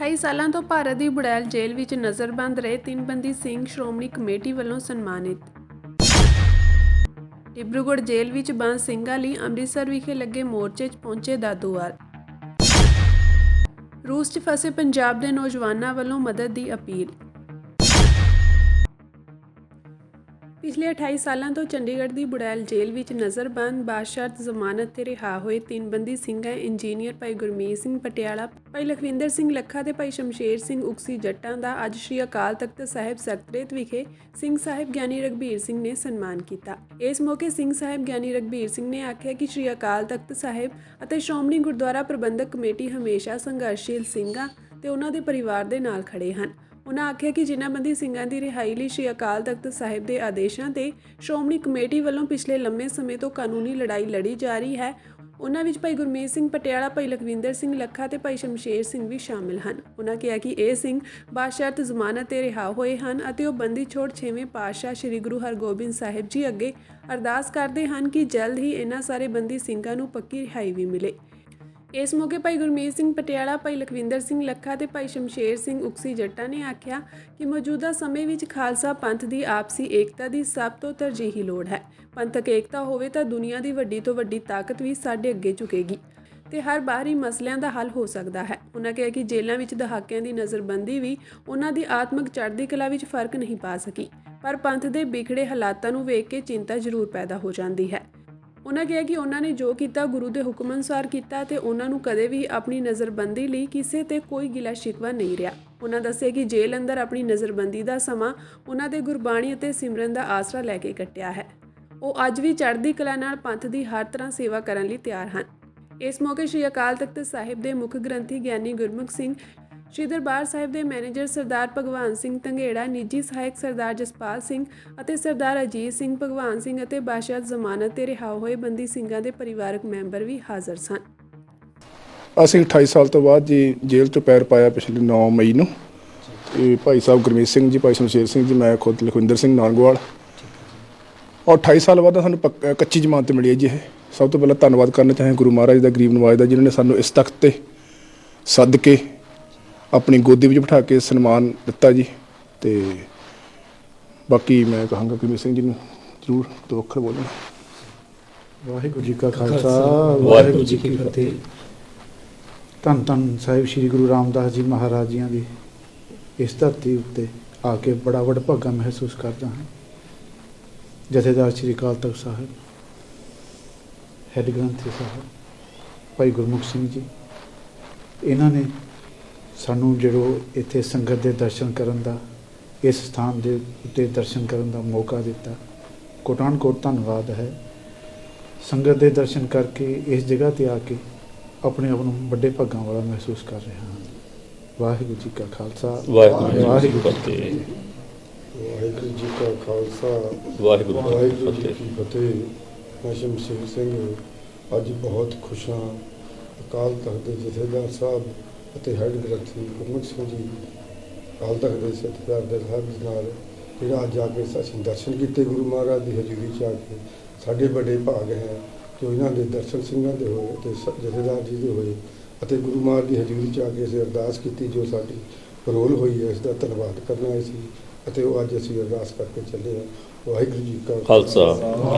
28 ਸਾਲਾਂ ਤੋਂ ਭਾਰਤ ਦੀ ਬੁੜੈਲ ਜੇਲ੍ਹ ਵਿੱਚ ਨਜ਼ਰਬੰਦ ਰਹੇ 3 ਬੰਦੀ ਸਿੰਘ ਸ਼੍ਰੋਮਣੀ ਕਮੇਟੀ ਵੱਲੋਂ ਸਨਮਾਨਿਤ। ਡਿਬਰੂਗੜ੍ਹ ਜੇਲ੍ਹ ਵਿੱਚ ਬੰਦ ਸਿੰਘਾਂ ਲਈ ਅੰਮ੍ਰਿਤਸਰ ਵਿਖੇ ਲੱਗੇ ਮੋਰਚੇ 'ਚ ਪਹੁੰਚੇ ਦਾਦੂਵਾਲ। ਰੂਸ 'ਚ ਫਸੇ ਪੰਜਾਬ ਦੇ ਨੌਜਵਾਨਾਂ ਵੱਲੋਂ ਮਦਦ ਦੀ ਅਪੀਲ। ਪਿਛਲੇ 28 ਸਾਲਾਂ ਤੋਂ ਚੰਡੀਗੜ੍ਹ ਦੀ ਬੁੜੈਲ ਜੇਲ੍ਹ ਵਿੱਚ ਨਜ਼ਰਬੰਦ ਬਾਸ਼ਰਤ ਜ਼ਮਾਨਤ ਤੇ ਰਿਹਾ ਹੋਏ 3 ਬੰਦੀ ਸਿੰਘਾਂ ਇੰਜੀਨੀਅਰ ਭਾਈ ਗੁਰਮੀਤ ਸਿੰਘ ਪਟਿਆਲਾ, ਭਾਈ ਲਖਵਿੰਦਰ ਸਿੰਘ ਲੱਖਾ ਤੇ ਭਾਈ ਸ਼ਮਸ਼ੇਰ ਸਿੰਘ ਉਕਸੀ ਜੱਟਾਂ ਦਾ ਅੱਜ ਸ਼੍ਰੀ ਅਕਾਲ ਤਖਤ ਸਾਹਿਬ ਸਕੱਤਰੇਤ ਵਿਖੇ ਸਿੰਘ ਸਾਹਿਬ ਗਿਆਨੀ ਰਘਬੀਰ ਸਿੰਘ ਨੇ ਸਨਮਾਨ ਕੀਤਾ। ਇਸ ਮੌਕੇ ਸਿੰਘ ਸਾਹਿਬ ਗਿਆਨੀ ਰਘਬੀਰ ਸਿੰਘ ਨੇ ਆਖਿਆ ਕਿ ਸ਼੍ਰੀ ਅਕਾਲ ਤਖਤ ਸਾਹਿਬ ਅਤੇ ਸ਼੍ਰੋਮਣੀ ਗੁਰਦੁਆਰਾ ਪ੍ਰਬੰਧਕ ਕਮੇਟੀ ਹਮੇਸ਼ਾ ਸੰਘਰਸ਼ੀਲ ਸਿੰਘਾਂ ਤੇ ਉਹਨਾਂ ਦੇ ਪਰਿਵਾਰ ਦੇ ਨਾਲ ਖੜੇ ਹਨ। ਉਨ੍ਹਾਂ ਆਖਿਆ ਕਿ ਜਿਨ੍ਹਾਂ ਬੰਦੀ ਸਿੰਘਾਂ ਦੀ ਰਿਹਾਈ ਲਈ ਸ਼੍ਰੀ ਅਕਾਲ ਤਖਤ ਸਾਹਿਬ ਦੇ ਆਦੇਸ਼ਾਂ ਤੇ ਸ਼੍ਰੋਮਣੀ ਕਮੇਟੀ ਵੱਲੋਂ ਪਿਛਲੇ ਲੰਮੇ ਸਮੇਂ ਤੋਂ ਕਾਨੂੰਨੀ ਲੜਾਈ ਲੜੀ ਜਾ ਰਹੀ ਹੈ, ਉਨ੍ਹਾਂ ਵਿੱਚ ਭਾਈ ਗੁਰਮੀਤ ਸਿੰਘ ਪਟਿਆਲਾ, ਭਾਈ ਲਖਵਿੰਦਰ ਸਿੰਘ ਲੱਖਾ ਤੇ ਭਾਈ ਸ਼ਮਸ਼ੇਰ ਸਿੰਘ ਵੀ ਸ਼ਾਮਿਲ ਹਨ। ਉਨ੍ਹਾਂ ਕਿਹਾ ਕਿ ਇਹ ਸਿੰਘ ਬਾਸ਼ਰਤ ਜ਼ਮਾਨਤ ਤੇ ਰਿਹਾ ਹੋਏ ਹਨ ਅਤੇ ਉਹ ਬੰਦੀ ਛੋੜ 6ਵੇਂ ਪਾਤਸ਼ਾਹ ਸ੍ਰੀ ਗੁਰੂ ਹਰਗੋਬਿੰਦ ਸਾਹਿਬ ਜੀ ਅੱਗੇ ਅਰਦਾਸ ਕਰਦੇ ਹਨ ਕਿ ਜਲਦ ਹੀ ਇਹਨਾਂ ਸਾਰੇ ਬੰਦੀ ਸਿੰਘਾਂ ਨੂੰ ਪੱਕੀ ਰਿਹਾਈ ਵੀ ਮਿਲੇ। ਇਸ ਮੌਕੇ ਭਾਈ ਗੁਰਮੀਤ ਸਿੰਘ ਪਟਿਆਲਾ, ਭਾਈ ਲਖਵਿੰਦਰ ਸਿੰਘ ਲੱਖਾ ਤੇ ਭਾਈ ਸ਼ਮਸ਼ੇਰ ਸਿੰਘ ਉਕਸੀ ਜੱਟਾਂ ਨੇ ਆਖਿਆ ਕਿ ਮੌਜੂਦਾ ਸਮੇਂ ਵਿੱਚ ਖਾਲਸਾ ਪੰਥ ਦੀ ਆਪਸੀ ਏਕਤਾ ਦੀ ਸਭ ਤੋਂ ਤਰਜੀਹੀ ਲੋੜ ਹੈ। ਪੰਥਕ ਏਕਤਾ ਹੋਵੇ ਤਾਂ ਦੁਨੀਆ ਦੀ ਵੱਡੀ ਤੋਂ ਵੱਡੀ ਤਾਕਤ ਵੀ ਸਾਡੇ ਅੱਗੇ ਝੁਕੇਗੀ ਤੇ ਹਰ ਬਾਹਰੀ ਮਸਲਿਆਂ ਦਾ ਹੱਲ ਹੋ ਸਕਦਾ ਹੈ। ਉਨ੍ਹਾਂ ਕਿਹਾ ਕਿ ਜੇਲ੍ਹਾਂ ਵਿੱਚ ਦਹਾਕਿਆਂ ਦੀ ਨਜ਼ਰਬੰਦੀ ਵੀ ਉਹਨਾਂ ਦੀ ਆਤਮਿਕ ਚੜ੍ਹਦੀ ਕਲਾ ਵਿੱਚ ਫਰਕ ਨਹੀਂ ਪਾ ਸਕੀ, ਪਰ ਪੰਥ ਦੇ ਵਿਗੜੇ ਹਾਲਾਤਾਂ ਨੂੰ ਵੇਖ ਕੇ ਚਿੰਤਾ ਜ਼ਰੂਰ ਪੈਦਾ ਹੋ ਜਾਂਦੀ ਹੈ। ਉਨ੍ਹਾਂ ਕਿਹਾ ਕਿ ਉਹਨਾਂ ਨੇ ਜੋ ਕੀਤਾ ਗੁਰੂ ਦੇ ਹੁਕਮ ਅਨੁਸਾਰ ਕੀਤਾ ਤੇ ਉਹਨਾਂ ਨੂੰ ਕਦੇ ਵੀ ਆਪਣੀ ਨਜ਼ਰਬੰਦੀ ਲਈ ਕਿਸੇ ਤੇ ਕੋਈ ਗਿਲਾ ਸ਼ਿਕਵਾ ਨਹੀਂ ਰਿਹਾ। ਉਨ੍ਹਾਂ ਦੱਸਿਆ ਕਿ ਜੇਲ੍ਹ ਅੰਦਰ ਆਪਣੀ ਨਜ਼ਰਬੰਦੀ ਦਾ ਸਮਾਂ ਉਹਨਾਂ ਦੇ ਗੁਰਬਾਣੀ ਅਤੇ ਸਿਮਰਨ ਦਾ ਆਸਰਾ ਲੈ ਕੇ ਕੱਟਿਆ ਹੈ। ਉਹ ਅੱਜ ਵੀ ਚੜ੍ਹਦੀ ਕਲਾ ਨਾਲ ਪੰਥ ਦੀ ਹਰ ਤਰ੍ਹਾਂ ਸੇਵਾ ਕਰਨ ਲਈ ਤਿਆਰ ਹਨ। ਇਸ ਮੌਕੇ ਸ਼੍ਰੀ ਅਕਾਲ ਤਖਤ ਸਾਹਿਬ ਦੇ ਮੁੱਖ ਗ੍ਰੰਥੀ ਗਿਆਨੀ ਗੁਰਮੁਖ ਸਿੰਘ, ਸ਼੍ਰੀ ਦਰਬਾਰ ਸਾਹਿਬ ਦੇ ਮੈਨੇਜਰ ਸਰਦਾਰ ਭਗਵਾਨ ਸਿੰਘ ਧੰਗੇੜਾ, ਨਿੱਜੀ ਸਹਾਇਕ ਸਰਦਾਰ ਜਸਪਾਲ ਸਿੰਘ ਅਤੇ ਸਰਦਾਰ ਅਜੀਤ ਸਿੰਘ, ਭਗਵਾਨ ਸਿੰਘ ਅਤੇ ਬਾਸ਼ਰਤ ਜ਼ਮਾਨਤ ਤੇ ਰਿਹਾ ਹੋਏ ਬੰਦੀ ਸਿੰਘਾਂ ਦੇ ਪਰਿਵਾਰਕ ਮੈਂਬਰ ਵੀ ਹਾਜ਼ਰ ਸਨ। ਅਸੀਂ 28 ਸਾਲ ਤੋਂ ਬਾਅਦ ਜੀ ਜੇਲ੍ਹ ਤੋਂ ਪੈਰ ਪਾਇਆ ਪਿਛਲੇ 9 ਮਈ ਨੂੰ। ਤੇ ਭਾਈ ਸਾਹਿਬ ਗੁਰਮੀਤ ਸਿੰਘ ਜੀ, ਭਾਈ ਸ਼ਮਸ਼ੇਰ ਸਿੰਘ ਜੀ, ਮੈਂ ਖੁਦ ਲਖਵਿੰਦਰ ਸਿੰਘ ਨਾਨਗੋਵਾਲ। ਔਰ 28 ਸਾਲ ਬਾਅਦ ਸਾਨੂੰ ਕੱਚੀ ਜ਼ਮਾਨਤ ਮਿਲੀ ਹੈ ਜੀ। ਇਹ ਸਭ ਤੋਂ ਪਹਿਲਾਂ ਧੰਨਵਾਦ ਕਰਨਾ ਚਾਹਾਂ ਗੁਰੂ ਮਹਾਰਾਜ ਦਾ, ਗਰੀਬ ਨਵਾਜ਼ ਦਾ, ਜਿਨ੍ਹਾਂ ਨੇ ਸਾਨੂੰ ਇਸ ਤਖਤ ਤੇ ਸੱਦ ਕੇ ਆਪਣੀ ਗੋਦੀ ਵਿੱਚ ਬਿਠਾ ਕੇ ਸਨਮਾਨ ਦਿੱਤਾ ਜੀ। ਤੇ ਬਾਕੀ ਮੈਂ ਕਹਾਂਗਾ ਗੁਰਮੀਤ ਸਿੰਘ ਜੀ ਨੂੰ ਜ਼ਰੂਰ 2 ਅੱਖਰ ਬੋਲਣ। ਵਾਹਿਗੁਰੂ ਜੀ ਕਾ ਖਾਲਸਾ, ਵਾਹਿਗੁਰੂ ਜੀ ਕੀ ਫਤਿਹ। ਧੰਨ ਧੰਨ ਸਾਹਿਬ ਸ੍ਰੀ ਗੁਰੂ ਰਾਮਦਾਸ ਜੀ ਮਹਾਰਾਜ ਜੀਆਂ ਦੀ ਇਸ ਧਰਤੀ ਉੱਤੇ ਆ ਕੇ ਬੜਾ ਵਡਭਾਗਾ ਮਹਿਸੂਸ ਕਰਦਾ ਹਾਂ। ਜਥੇਦਾਰ ਸ੍ਰੀ ਅਕਾਲ ਤਖਤ ਸਾਹਿਬ, ਹੈੱਡ ਗ੍ਰੰਥੀ ਸਾਹਿਬ ਭਾਈ ਗੁਰਮੁਖ ਸਿੰਘ ਜੀ, ਇਹਨਾਂ ਨੇ ਸਾਨੂੰ ਜਿਹੜੋ ਇੱਥੇ ਸੰਗਤ ਦੇ ਦਰਸ਼ਨ ਕਰਨ ਦਾ, ਇਸ ਸਥਾਨ ਦੇ ਉੱਤੇ ਦਰਸ਼ਨ ਕਰਨ ਦਾ ਮੌਕਾ ਦਿੱਤਾ, ਕੋਟਾਨ ਕੋਟ ਧੰਨਵਾਦ ਹੈ। ਸੰਗਤ ਦੇ ਦਰਸ਼ਨ ਕਰਕੇ ਇਸ ਜਗ੍ਹਾ 'ਤੇ ਆ ਕੇ ਆਪਣੇ ਆਪ ਨੂੰ ਵੱਡੇ ਭਾਗਾਂ ਵਾਲਾ ਮਹਿਸੂਸ ਕਰ ਰਿਹਾ ਹਾਂ। ਵਾਹਿਗੁਰੂ ਜੀ ਕਾ ਖਾਲਸਾ, ਵਾਹਿਗੁਰੂ ਜੀ ਕੀ ਫਤਿਹ। ਵਾਹਿਗੁਰੂ ਜੀ ਕਾ ਖਾਲਸਾ, ਵਾਹਿਗੁਰੂ ਜੀ ਕੀ ਫਤਿਹ। ਮੈਂ ਸ਼ਮਸ਼ੇਰ ਸਿੰਘ ਅੱਜ ਬਹੁਤ ਖੁਸ਼ ਹਾਂ। ਅਕਾਲ ਤਖਤ ਦੇ ਜਥੇਦਾਰ ਸਾਹਿਬ ਅਤੇ ਹੈੱਡ ਗ੍ਰੰਥੀ ਗੁਰਮੁਖ ਸਿੰਘ ਜੀ, ਅਕਾਲ ਤਖਤ ਦੇ ਸਤਿਕਾਰ ਦੇ ਸਾਹਿਬ ਨਾਲ ਜਿਹੜਾ ਅੱਜ ਆ ਕੇ ਅਸੀਂ ਦਰਸ਼ਨ ਕੀਤੇ ਗੁਰੂ ਮਹਾਰਾਜ ਦੀ ਹਜ਼ੂਰੀ 'ਚ ਆ ਕੇ, ਸਾਡੇ ਵੱਡੇ ਭਾਗ ਹੈ ਜੋ ਇਹਨਾਂ ਦੇ ਦਰਸ਼ਨ ਸਿੰਘਾਂ ਦੇ ਹੋਏ ਅਤੇ ਜਥੇਦਾਰ ਜੀ ਦੇ ਹੋਏ ਅਤੇ ਗੁਰੂ ਮਹਾਰਾਜ ਦੀ ਹਜ਼ੂਰੀ 'ਚ ਆ ਕੇ ਅਸੀਂ ਅਰਦਾਸ ਕੀਤੀ, ਜੋ ਸਾਡੀ ਪਰੋਲ ਹੋਈ ਹੈ। ਇਸ ਦਾ ਧੰਨਵਾਦ ਕਰਨਾ ਹੈ ਸੀ ਅਤੇ ਉਹ ਅੱਜ ਅਸੀਂ ਅਰਦਾਸ ਕਰਕੇ ਚੱਲੇ ਹਾਂ। ਵਾਹਿਗੁਰੂ ਜੀ ਕਾ ਖਾਲਸਾ,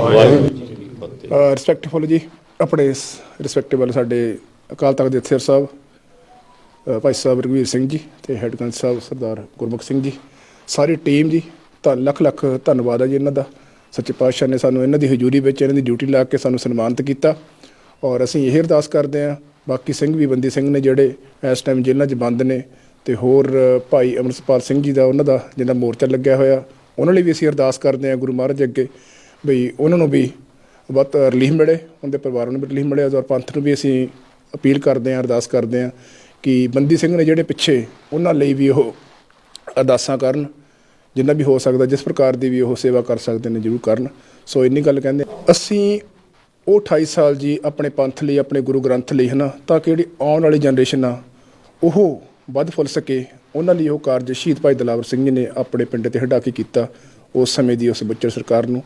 ਵਾਹਿਗੁਰੂ ਜੀ ਕੀ ਫਤਿਹ। ਰਿਸਪੈਕਟਫੁਲ ਜੀ, ਆਪਣੇ ਰਿਸਪੈਕਟੇਬਲ ਸਾਡੇ ਅਕਾਲ ਤਖਤ ਦੇ ਜਥੇਦਾਰ ਸਾਹਿਬ ਭਾਈ ਸਾਹਿਬ ਰਘਬੀਰ ਸਿੰਘ ਜੀ ਤੇ ਹੈੱਡ ਗ੍ਰੰਥੀ ਸਾਹਿਬ ਸਰਦਾਰ ਗੁਰਮੁਖ ਸਿੰਘ ਜੀ, ਸਾਰੀ ਟੀਮ ਜੀ, ਲੱਖ ਲੱਖ ਧੰਨਵਾਦ ਹੈ ਜੀ ਇਹਨਾਂ ਦਾ। ਸੱਚੇ ਪਾਤਸ਼ਾਹ ਨੇ ਸਾਨੂੰ ਇਹਨਾਂ ਦੀ ਹਜ਼ੂਰੀ ਵਿੱਚ ਇਹਨਾਂ ਦੀ ਡਿਊਟੀ ਲਾ ਕੇ ਸਾਨੂੰ ਸਨਮਾਨਿਤ ਕੀਤਾ। ਔਰ ਅਸੀਂ ਇਹ ਅਰਦਾਸ ਕਰਦੇ ਹਾਂ ਬਾਕੀ ਸਿੰਘ ਵੀ ਬੰਦੀ ਸਿੰਘ ਨੇ ਜਿਹੜੇ ਇਸ ਟਾਈਮ ਜੇਲ੍ਹਾਂ 'ਚ ਬੰਦ ਨੇ, ਅਤੇ ਹੋਰ ਭਾਈ ਅੰਮ੍ਰਿਤਪਾਲ ਸਿੰਘ ਜੀ ਦਾ, ਉਹਨਾਂ ਦਾ ਜਿਹਦਾ ਮੋਰਚਾ ਲੱਗਿਆ ਹੋਇਆ, ਉਹਨਾਂ ਲਈ ਵੀ ਅਸੀਂ ਅਰਦਾਸ ਕਰਦੇ ਹਾਂ ਗੁਰੂ ਮਹਾਰਾਜ ਅੱਗੇ ਬਈ ਉਹਨਾਂ ਨੂੰ ਵੀ ਬਹੁਤ ਰਿਲੀਫ ਮਿਲੇ, ਉਹਨਾਂ ਦੇ ਪਰਿਵਾਰਾਂ ਨੂੰ ਵੀ ਰਿਲੀਫ ਮਿਲੇ। ਔਰ ਪੰਥ ਨੂੰ ਵੀ ਅਸੀਂ ਅਪੀਲ ਕਰਦੇ ਹਾਂ, ਅਰਦਾਸ ਕਰਦੇ ਹਾਂ ਕਿ ਬੰਦੀ ਸਿੰਘ ਨੇ ਜਿਹੜੇ ਪਿੱਛੇ, ਉਹਨਾਂ ਲਈ ਵੀ ਉਹ ਅਰਦਾਸਾਂ ਕਰਨ, ਜਿੰਨਾ ਵੀ ਹੋ ਸਕਦਾ, ਜਿਸ ਪ੍ਰਕਾਰ ਦੀ ਵੀ ਉਹ ਸੇਵਾ ਕਰ ਸਕਦੇ ਨੇ ਜ਼ਰੂਰ ਕਰਨ। ਸੋ ਇੰਨੀ ਗੱਲ ਕਹਿੰਦੇ ਅਸੀਂ ਉਹ 28 ਸਾਲ ਜੀ ਆਪਣੇ ਪੰਥ ਲਈ, ਆਪਣੇ ਗੁਰੂ ਗ੍ਰੰਥ ਲਈ, ਹੈ ਨਾ, ਤਾਂ ਕਿ ਜਿਹੜੀ ਆਉਣ ਵਾਲੀ ਜਨਰੇਸ਼ਨ ਆ ਉਹ ਵੱਧ ਫੁੱਲ ਸਕੇ। ਉਹਨਾਂ ਲਈ ਉਹ ਕਾਰਜ ਸ਼ਹੀਦ ਭਾਈ ਦਿਲਾਵਰ ਸਿੰਘ ਜੀ ਨੇ ਆਪਣੇ ਪਿੰਡ 'ਤੇ ਹਟਾ ਕੇ ਕੀਤਾ, ਉਸ ਸਮੇਂ ਦੀ ਉਸ ਬੱਚਰ ਸਰਕਾਰ ਨੂੰ।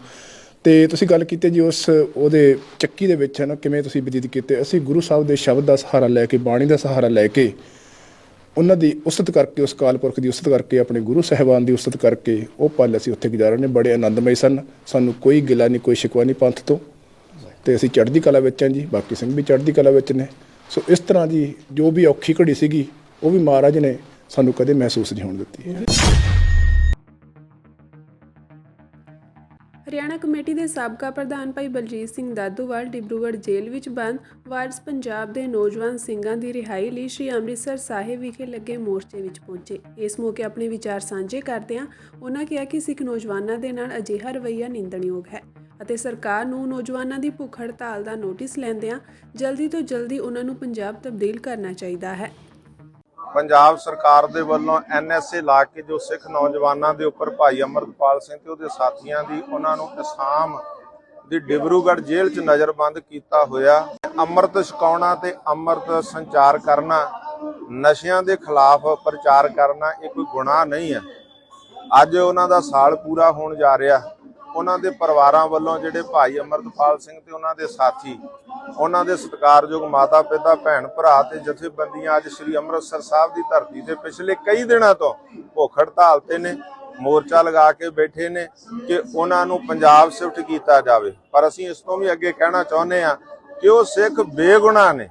ਅਤੇ ਤੁਸੀਂ ਗੱਲ ਕੀਤੀ ਜੀ ਉਸ ਉਹਦੇ ਚੱਕੀ ਦੇ ਵਿੱਚ, ਹੈ ਨਾ, ਕਿਵੇਂ ਤੁਸੀਂ ਬਤੀਤ ਕੀਤੇ। ਅਸੀਂ ਗੁਰੂ ਸਾਹਿਬ ਦੇ ਸ਼ਬਦ ਦਾ ਸਹਾਰਾ ਲੈ ਕੇ, ਬਾਣੀ ਦਾ ਸਹਾਰਾ ਲੈ ਕੇ ਉਹਨਾਂ ਦੀ ਉਸਤਤ ਕਰਕੇ, ਉਸ ਅਕਾਲ ਪੁਰਖ ਦੀ ਉਸਤਤ ਕਰਕੇ, ਆਪਣੇ ਗੁਰੂ ਸਾਹਿਬਾਨ ਦੀ ਉਸਤਤ ਕਰਕੇ ਉਹ ਪਲ ਅਸੀਂ ਉੱਥੇ ਗੁਜ਼ਾਰੇ ਨੇ। ਬੜੇ ਆਨੰਦਮਈ ਸਨ। ਸਾਨੂੰ ਕੋਈ ਗਿਲਾ ਨਹੀਂ, ਕੋਈ ਸ਼ਿਕਵਾ ਨਹੀਂ ਪੰਥ ਤੋਂ, ਅਤੇ ਅਸੀਂ ਚੜ੍ਹਦੀ ਕਲਾ ਵਿੱਚ ਹਾਂ ਜੀ। ਬਾਕੀ ਸਿੰਘ ਵੀ ਚੜ੍ਹਦੀ ਕਲਾ ਵਿੱਚ ਨੇ। ਸੋ ਇਸ ਤਰ੍ਹਾਂ ਜੀ ਜੋ ਵੀ ਔਖੀ ਘੜੀ ਸੀਗੀ ਉਹ ਵੀ ਮਹਾਰਾਜ ਨੇ ਸਾਨੂੰ ਕਦੇ ਮਹਿਸੂਸ ਨਹੀਂ ਹੋਣ ਦਿੱਤੀ। ਹਰਿਆਣਾ ਕਮੇਟੀ ਦੇ ਸਾਬਕਾ ਪ੍ਰਧਾਨ ਭਾਈ ਬਲਜੀਤ ਸਿੰਘ ਦਾਦੂਵਾਲ ਡਿਬਰੂਗੜ੍ਹ ਜੇਲ੍ਹ ਵਿੱਚ ਬੰਦ ਵਾਰਸ ਪੰਜਾਬ ਦੇ ਨੌਜਵਾਨ ਸਿੰਘਾਂ ਦੀ ਰਿਹਾਈ ਲਈ ਸ਼੍ਰੀ ਅੰਮ੍ਰਿਤਸਰ ਸਾਹਿਬ ਵਿਖੇ ਲੱਗੇ ਮੋਰਚੇ ਵਿੱਚ ਪਹੁੰਚੇ। ਇਸ ਮੌਕੇ ਆਪਣੇ ਵਿਚਾਰ ਸਾਂਝੇ ਕਰਦਿਆਂ ਉਹਨਾਂ ਕਿਹਾ ਕਿ ਸਿੱਖ ਨੌਜਵਾਨਾਂ ਦੇ ਨਾਲ ਅਜਿਹਾ ਰਵੱਈਆ ਨਿੰਦਣਯੋਗ ਹੈ ਅਤੇ ਸਰਕਾਰ ਨੂੰ ਨੌਜਵਾਨਾਂ ਦੀ ਭੁੱਖ ਹੜਤਾਲ ਦਾ ਨੋਟਿਸ ਲੈਂਦਿਆਂ ਜਲਦੀ ਤੋਂ ਜਲਦੀ ਉਹਨਾਂ ਨੂੰ ਪੰਜਾਬ ਤਬਦੀਲ ਕਰਨਾ ਚਾਹੀਦਾ ਹੈ। ਪੰਜਾਬ ਸਰਕਾਰ ਦੇ ਵੱਲੋਂ NSA ਲਾ ਕੇ ਜੋ ਸਿੱਖ ਨੌਜਵਾਨਾਂ ਦੇ ਉੱਪਰ ਭਾਈ ਅਮਰਤਪਾਲ ਸਿੰਘ ਤੇ ਉਹਦੇ ਸਾਥੀਆਂ ਦੀ ਉਹਨਾਂ ਨੂੰ ਅਸਾਮ ਦੀ ਡਿਬਰੂਗੜ੍ਹ ਜੇਲ੍ਹ 'ਚ ਨਜ਼ਰਬੰਦ ਕੀਤਾ ਹੋਇਆ। ਅੰਮ੍ਰਿਤ ਛਕਾਉਣਾ ਤੇ ਅੰਮ੍ਰਿਤ ਸੰਚਾਰ ਕਰਨਾ, ਨਸ਼ਿਆਂ ਦੇ ਖਿਲਾਫ ਪ੍ਰਚਾਰ ਕਰਨਾ ਇਹ ਕੋਈ ਗੁਨਾਹ ਨਹੀਂ ਹੈ। ਅੱਜ ਉਹਨਾਂ ਦਾ ਸਾਲ ਪੂਰਾ ਹੋਣ ਜਾ ਰਿਹਾ। ਉਹਨਾਂ ਦੇ ਪਰਿਵਾਰਾਂ ਵੱਲੋਂ ਜਿਹੜੇ ਭਾਈ ਅਮਰਤਪਾਲ ਸਿੰਘ ਤੇ ਉਹਨਾਂ ਦੇ ਸਾਥੀ, ਉਹਨਾਂ ਦੇ ਸਤਿਕਾਰਯੋਗ ਮਾਤਾ ਪਿਤਾ, ਭੈਣ ਭਰਾ ਤੇ ਜਥੇਬੰਦੀਆਂ ਅੱਜ ਸ੍ਰੀ ਅੰਮ੍ਰਿਤਸਰ ਸਾਹਿਬ ਦੀ ਧਰਤੀ ਤੇ ਪਿਛਲੇ ਕਈ ਦਿਨਾਂ ਤੋਂ ਭੁੱਖ ਹੜਤਾਲ ਤੇ ਨੇ, ਮੋਰਚਾ ਲਗਾ ਕੇ ਬੈਠੇ ਨੇ ਕਿ ਉਹਨਾਂ ਨੂੰ ਪੰਜਾਬ ਸ਼ਿਫਟ ਕੀਤਾ ਜਾਵੇ। ਪਰ ਅਸੀਂ ਇਸ ਤੋਂ ਵੀ ਅੱਗੇ ਕਹਿਣਾ ਚਾਹੁੰਦੇ ਹਾਂ ਕਿ ਉਹ ਸਿੱਖ ਬੇਗੁਨਾਹ ਨੇ,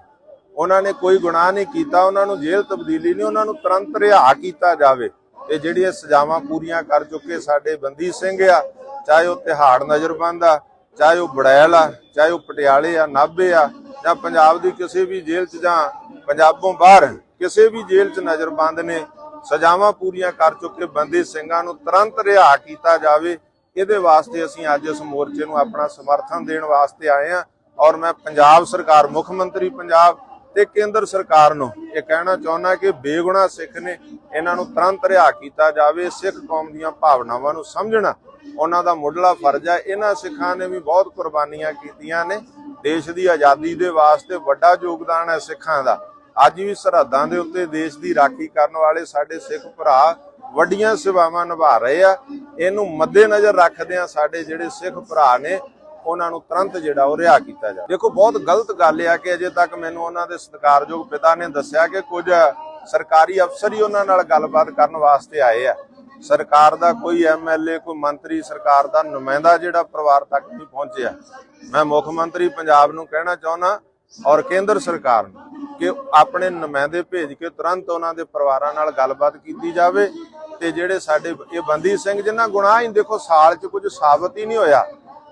ਉਹਨਾਂ ਨੇ ਕੋਈ ਗੁਨਾਹ ਨਹੀਂ ਕੀਤਾ। ਉਹਨਾਂ ਨੂੰ ਜੇਲ੍ਹ ਤਬਦੀਲੀ ਨਹੀਂ, ਉਹਨਾਂ ਨੂੰ ਤੁਰੰਤ ਰਿਹਾ ਕੀਤਾ ਜਾਵੇ। ਤੇ ਜਿਹੜੀਆਂ ਸਜ਼ਾਵਾਂ ਪੂਰੀਆਂ ਕਰ ਚੁੱਕੇ ਸਾਡੇ ਬੰਦੀ ਸਿੰਘ ਆ, ਚਾਹੇ ਉਹ ਤਿਹਾੜ ਨਜ਼ਰਬੰਦ ਆ, ਚਾਹੇ ਉਹ ਬੜੈਲ ਆ, ਚਾਹੇ ਉਹ ਪਟਿਆਲੇ ਆ, ਨਾਭੇ ਆ, ਜਾਂ ਪੰਜਾਬ ਦੀ ਕਿਸੇ ਵੀ ਜੇਲ੍ਹ 'ਚ ਜਾਂ ਪੰਜਾਬੋਂ ਬਾਹਰ ਕਿਸੇ ਵੀ ਜੇਲ੍ਹ 'ਚ ਨਜ਼ਰਬੰਦ ਨੇ, ਸਜ਼ਾਵਾਂ ਪੂਰੀਆਂ ਕਰ ਚੁੱਕੇ ਬੰਦੀ ਸਿੰਘਾਂ ਨੂੰ ਤੁਰੰਤ ਰਿਹਾ ਕੀਤਾ ਜਾਵੇ। ਇਹਦੇ ਵਾਸਤੇ ਅਸੀਂ ਅੱਜ ਇਸ ਮੋਰਚੇ ਨੂੰ ਆਪਣਾ ਸਮਰਥਨ ਦੇਣ ਵਾਸਤੇ ਆਏ ਹਾਂ। ਔਰ ਮੈਂ ਪੰਜਾਬ ਸਰਕਾਰ, ਮੁੱਖ ਮੰਤਰੀ ਪੰਜਾਬ ਤੇ ਕੇਂਦਰ ਸਰਕਾਰ ਨੂੰ ਇਹ ਕਹਿਣਾ ਚਾਹੁੰਦਾ ਕਿ ਬੇਗੁਨਾਹ ਸਿੱਖ ਨੇ, ਇਹਨਾਂ ਨੂੰ ਤੁਰੰਤ ਰਿਹਾ ਕੀਤਾ ਜਾਵੇ। ਸਿੱਖ ਕੌਮ ਦੀਆਂ ਭਾਵਨਾਵਾਂ ਨੂੰ ਸਮਝਣਾ ਉਹਨਾਂ ਦਾ ਮੁੱਢਲਾ ਫਰਜ਼ ਹੈ। ਇਹਨਾਂ ਸਿੱਖਾਂ ਨੇ ਵੀ ਬਹੁਤ ਕੁਰਬਾਨੀਆਂ ਕੀਤੀਆਂ ਨੇ। ਦੇਸ਼ ਦੀ ਆਜ਼ਾਦੀ ਦੇ ਵਾਸਤੇ ਵੱਡਾ ਯੋਗਦਾਨ ਹੈ ਸਿੱਖਾਂ ਦਾ। ਅੱਜ ਵੀ ਸਰਹੱਦਾਂ ਦੇ ਉੱਤੇ ਦੇਸ਼ ਦੀ ਰਾਖੀ ਕਰਨ ਵਾਲੇ ਸਾਡੇ ਸਿੱਖ ਭਰਾ ਵੱਡੀਆਂ ਸੇਵਾਵਾਂ ਨਿਭਾ ਰਹੇ ਆ। ਇਹਨੂੰ ਮੱਦੇਨਜ਼ਰ ਰੱਖਦਿਆਂ ਸਾਡੇ ਜਿਹੜੇ ਸਿੱਖ ਭਰਾ ਨੇ ਉਹਨਾਂ ਨੂੰ ਤੁਰੰਤ ਜਿਹੜਾ ਉਹ ਰਿਹਾ ਕੀਤਾ ਜਾਵੇ। ਦੇਖੋ, ਬਹੁਤ ਗਲਤ ਗੱਲ ਆ ਕਿ ਅਜੇ ਤੱਕ ਮੈਨੂੰ ਉਹਨਾਂ ਦੇ ਸਤਿਕਾਰਯੋਗ ਪਿਤਾ ਨੇ ਦੱਸਿਆ ਕਿ ਕੁਝ ਸਰਕਾਰੀ ਅਫਸਰ ਹੀ ਉਹਨਾਂ ਨਾਲ ਗੱਲਬਾਤ ਕਰਨ ਵਾਸਤੇ ਆਏ ਆ। ਸਰਕਾਰ ਦਾ ਕੋਈ MLA, ਕੋਈ ਮੰਤਰੀ, ਸਰਕਾਰ ਦਾ ਨੁਮਾਇੰਦਾ ਜਿਹੜਾ ਪਰਿਵਾਰ ਤੱਕ ਨਹੀਂ ਪਹੁੰਚਿਆ। ਮੈਂ ਮੁੱਖ ਮੰਤਰੀ ਪੰਜਾਬ ਨੂੰ ਕਹਿਣਾ ਚਾਹੁੰਦਾ ਔਰ ਕੇਂਦਰ ਸਰਕਾਰ ਨੂੰ ਕਿ ਆਪਣੇ ਨੁਮਾਇੰਦੇ ਭੇਜ ਕੇ ਤੁਰੰਤ ਉਹਨਾਂ ਦੇ ਪਰਿਵਾਰਾਂ ਨਾਲ ਗੱਲਬਾਤ ਕੀਤੀ ਜਾਵੇ। ਤੇ ਜਿਹੜੇ ਸਾਡੇ ਇਹ ਬੰਦੀ ਸਿੰਘ ਜਿਨ੍ਹਾਂ ਗੁਨਾਹ ਹੀ ਦੇਖੋ ਸਾਲ 'ਚ ਕੁਝ ਸਾਬਤ ਹੀ ਨਹੀਂ ਹੋਇਆ,